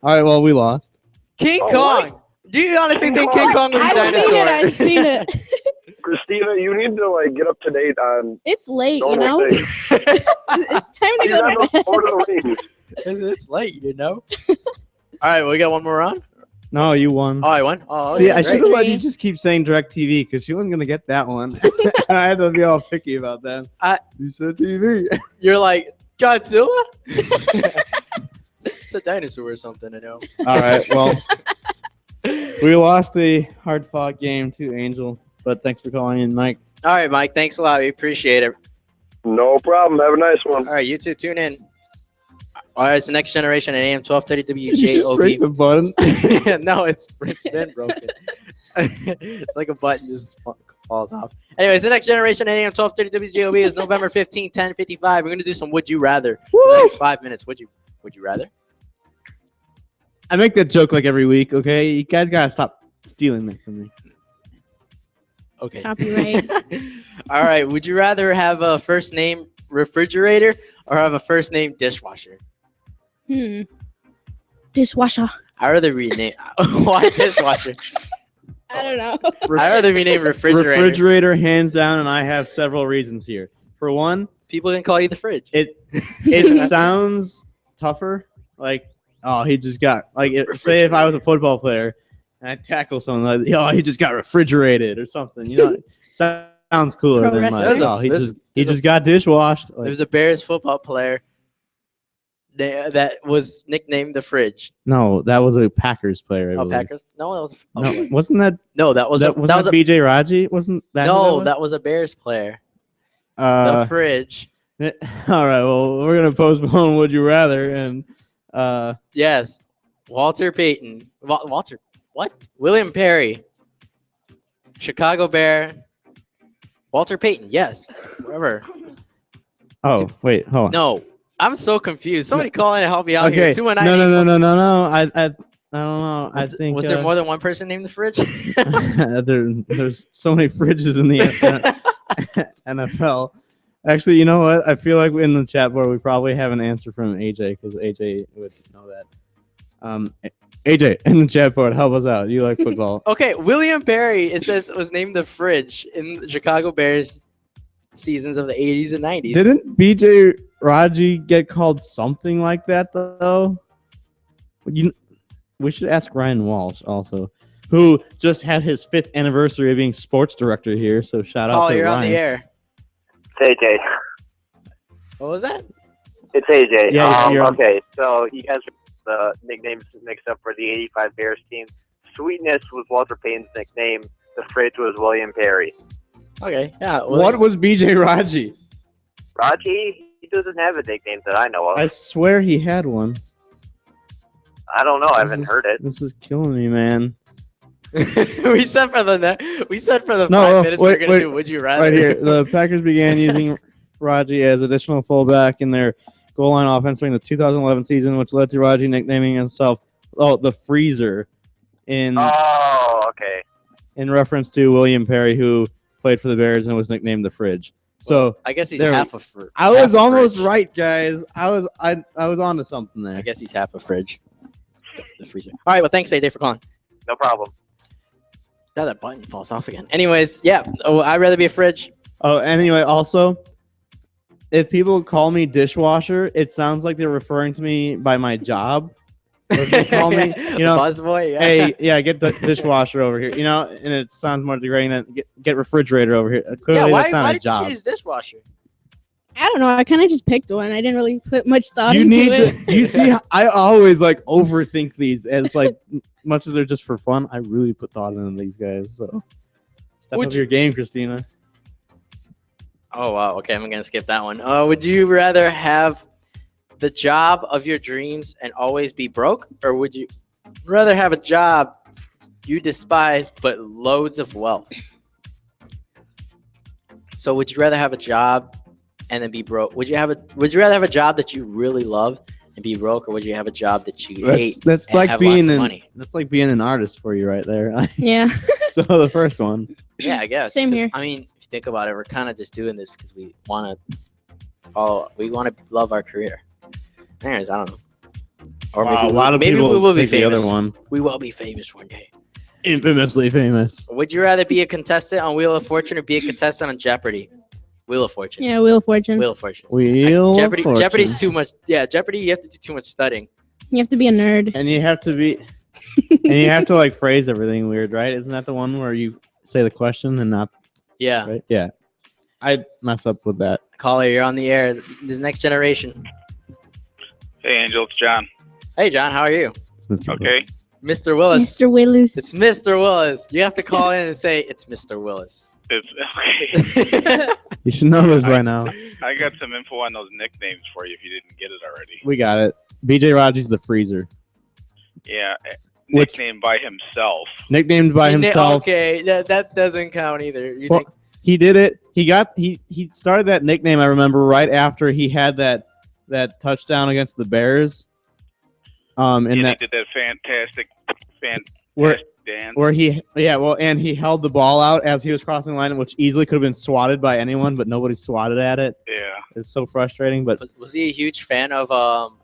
All right, well, we lost. King Oh, Kong. what? Do you honestly think King Kong was a dinosaur? I've seen it. Christina, you need to get up to date on It's late, you normal know? things. It's time to You go got to no bed. Lord of the Rings. It's late, you know. All right, we got one more round. No, you won. Oh, I won. Oh, See, okay, I should have great. let you just keep saying DirecTV because she wasn't gonna get that one. I had to be all picky about that. You said TV. You're like Godzilla. It's a dinosaur or something, I know. All right, well, we lost a hard-fought game to Angel, but thanks for calling in, Mike. All right, Mike. Thanks a lot. We appreciate it. No problem. Have a nice one. All right, you two tune in. All right, it's the Next Generation at AM 1230 Did you just break the button? No, it's been broken. It's like a button just falls off. Anyways, the Next Generation at AM 1230 WJOB is November 15, 10:55. We're going to do some Would You Rather for the next 5 minutes. Would you rather? I make that joke like every week, okay? You guys gotta stop stealing that from me. Okay. Copyright. All right. Would you rather have a first name refrigerator or have a first name dishwasher? Dishwasher. I'd rather rename. Why dishwasher? I don't know. I'd rather rename refrigerator. Refrigerator, hands down, and I have several reasons here. For one, people can call you the fridge. It sounds tougher. Like, oh, he just got say if I was a football player and I tackle someone like, oh, he just got refrigerated or something. You know, it sounds cooler Pro than wrestler. like, oh, he just got dishwashed. Like, There's a Bears football player that was nicknamed the fridge. no, that was a Packers player. I Oh, believe. Packers? No, that was a No, wasn't that? No, that was that was BJ Raji. Wasn't that? No, who that was a Bears player. was? The fridge. All right. Well, we're gonna postpone. Would you rather? And Yes, Walter Payton. Walter. What? William Perry. Chicago Bear. Walter Payton. Yes. Whatever. oh wait, hold on. No, I'm so confused. Somebody call in and help me out Okay. here. No. I don't know. I think Was there more than one person named the fridge? there's so many fridges in the NFL. Actually, you know what? I feel like in the chat board we probably have an answer from AJ because AJ would know that. AJ in the chat board, help us out. You like football? Okay, William Perry, it says, was named the Fridge in the Chicago Bears seasons of the 80s and 90s. Didn't BJ Raji get called something like that though? We should ask Ryan Walsh also, who just had his 5th anniversary of being sports director here. So shout out to you're Ryan. on the air. It's AJ. What was that? It's AJ. Yeah, you're on. Okay, so you guys the nicknames mixed up for the 85 Bears team. Sweetness was Walter Payton's nickname. The Fridge was William Perry. Okay, yeah. What was BJ Raji? Raji, he doesn't have a nickname that I know of. I swear he had one. I don't know. I haven't heard it. This is killing me, man. we said for the 5 minutes wait, we're gonna do Would You Rather. Right here, the Packers began using Raji as additional fullback in their goal line offense during the 2011 season, which led to Raji nicknaming himself the Freezer in reference to William Perry, who played for the Bears and was nicknamed the Fridge. So I guess he's half a fridge. I was almost right, guys. I was on to something there. I guess he's half a fridge. The freezer. All right, well, thanks, AJ, for calling. No problem. Now that button falls off again. Anyways, yeah, I'd rather be a fridge. Oh, anyway, also, if people call me dishwasher, it sounds like they're referring to me by my job. Or if they call me, Buzzboy, yeah. Hey, yeah, get the dishwasher over here, and it sounds more degrading than get refrigerator over here. Clearly, that's not a job. Why did you choose dishwasher? I don't know. I kind of just picked one. I didn't really put much thought You into need it. you see, I always overthink these as much as they're just for fun. I really put thought into these guys. So step up your game, Christina. Oh wow. Okay, I'm gonna skip that one. Would you rather have the job of your dreams and always be broke, or would you rather have a job you despise but loads of wealth? So would you rather have a job and then be broke? Would you rather have a job that you really love and be broke, or would you have a job that you hate That's and like have being lots of money? That's like being an artist for you right there. Yeah. So the first one. Yeah, I guess. Same here. I mean, if you think about it, we're kind of just doing this because we want to love our career. Anyways, I don't know. Or Wow, a lot of maybe people we will be pick the famous. other one. We will be famous one day. Infamously famous. Would you rather be a contestant on Wheel of Fortune or be a contestant on Jeopardy? Wheel of Fortune. Yeah, Wheel of Fortune. Wheel of Fortune. Jeopardy. Jeopardy's too much. Yeah, Jeopardy. You have to do too much studying. You have to be a nerd. And you have to be, and you have to phrase everything weird, right? Isn't that the one where you say the question and not? Yeah. Right? Yeah. I mess up with that. Caller, you're on the air. This next generation. Hey, Angel, it's John. Hey, John. How are you? Okay. Mr. Willis. Mr. Willis. It's Mr. Willis. You have to call in and say it's Mr. Willis. It's okay. You should know this by now. I got some info on those nicknames for you if you didn't get it already. We got it. BJ Raji's the Freezer. Yeah, nicknamed by himself. Nicknamed by himself. Okay, that doesn't count either. You Well, think? he did it. He started that nickname, I remember, right after he had that touchdown against the Bears. And He that did that fantastic dance. where and he held the ball out as he was crossing the line, which easily could have been swatted by anyone, but nobody swatted at it. Yeah. It's so frustrating, but Was he a huge fan of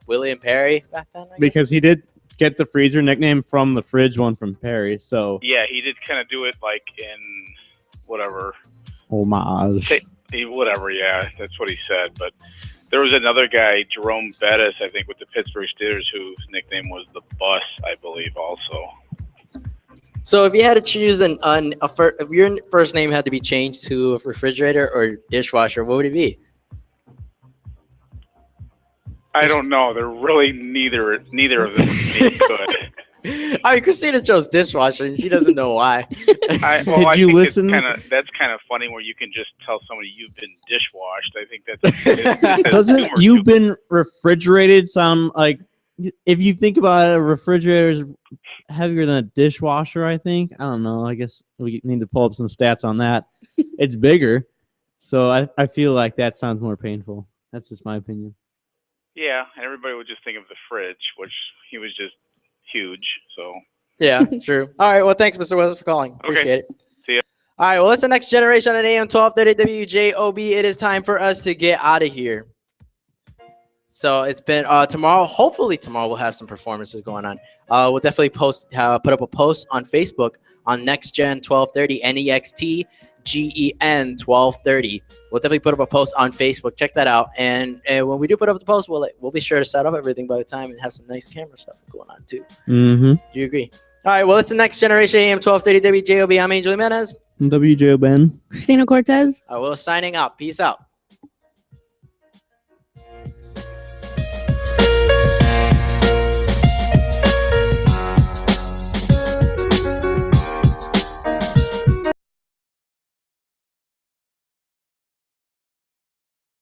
William Perry back then? because he did get the Freezer nickname from the Fridge one from Perry, so Yeah, he did kind of do it in whatever. homage. Whatever, yeah, that's what he said. But there was another guy, Jerome Bettis, I think, with the Pittsburgh Steelers, whose nickname was the Bus, I believe, also. So if you had to choose if your first name had to be changed to a refrigerator or dishwasher, what would it be? I don't know. They're really neither of them would be good. I mean, Christina chose dishwasher, and she doesn't know why. I think that's kind of funny where you can just tell somebody you've been dishwashed. I think that's Doesn't you've been refrigerated sound like, if you think about it, a refrigerator is heavier than a dishwasher, I think. I don't know. I guess we need to pull up some stats on that. It's bigger. So I feel like that sounds more painful. That's just my opinion. Yeah, and everybody would just think of the Fridge, which he was just huge. So Yeah, true. All right, well, thanks, Mr. Willis, for calling. Appreciate it. See ya. All right, well, it's the next generation at AM 1230 WJOB. It is time for us to get out of here. So it's been tomorrow. Hopefully tomorrow we'll have some performances going on. We'll definitely put up a post on Facebook on Next Gen 1230 NEXTGEN 1230. We'll definitely put up a post on Facebook. Check that out. And when we do put up the post, we'll be sure to set up everything by the time and have some nice camera stuff going on too. Mm-hmm. Do you agree? All right. Well, it's the Next Generation AM 1230 WJOB. I'm Angel Jimenez. WJO Ben. Christina Cortez. We're signing out. Peace out.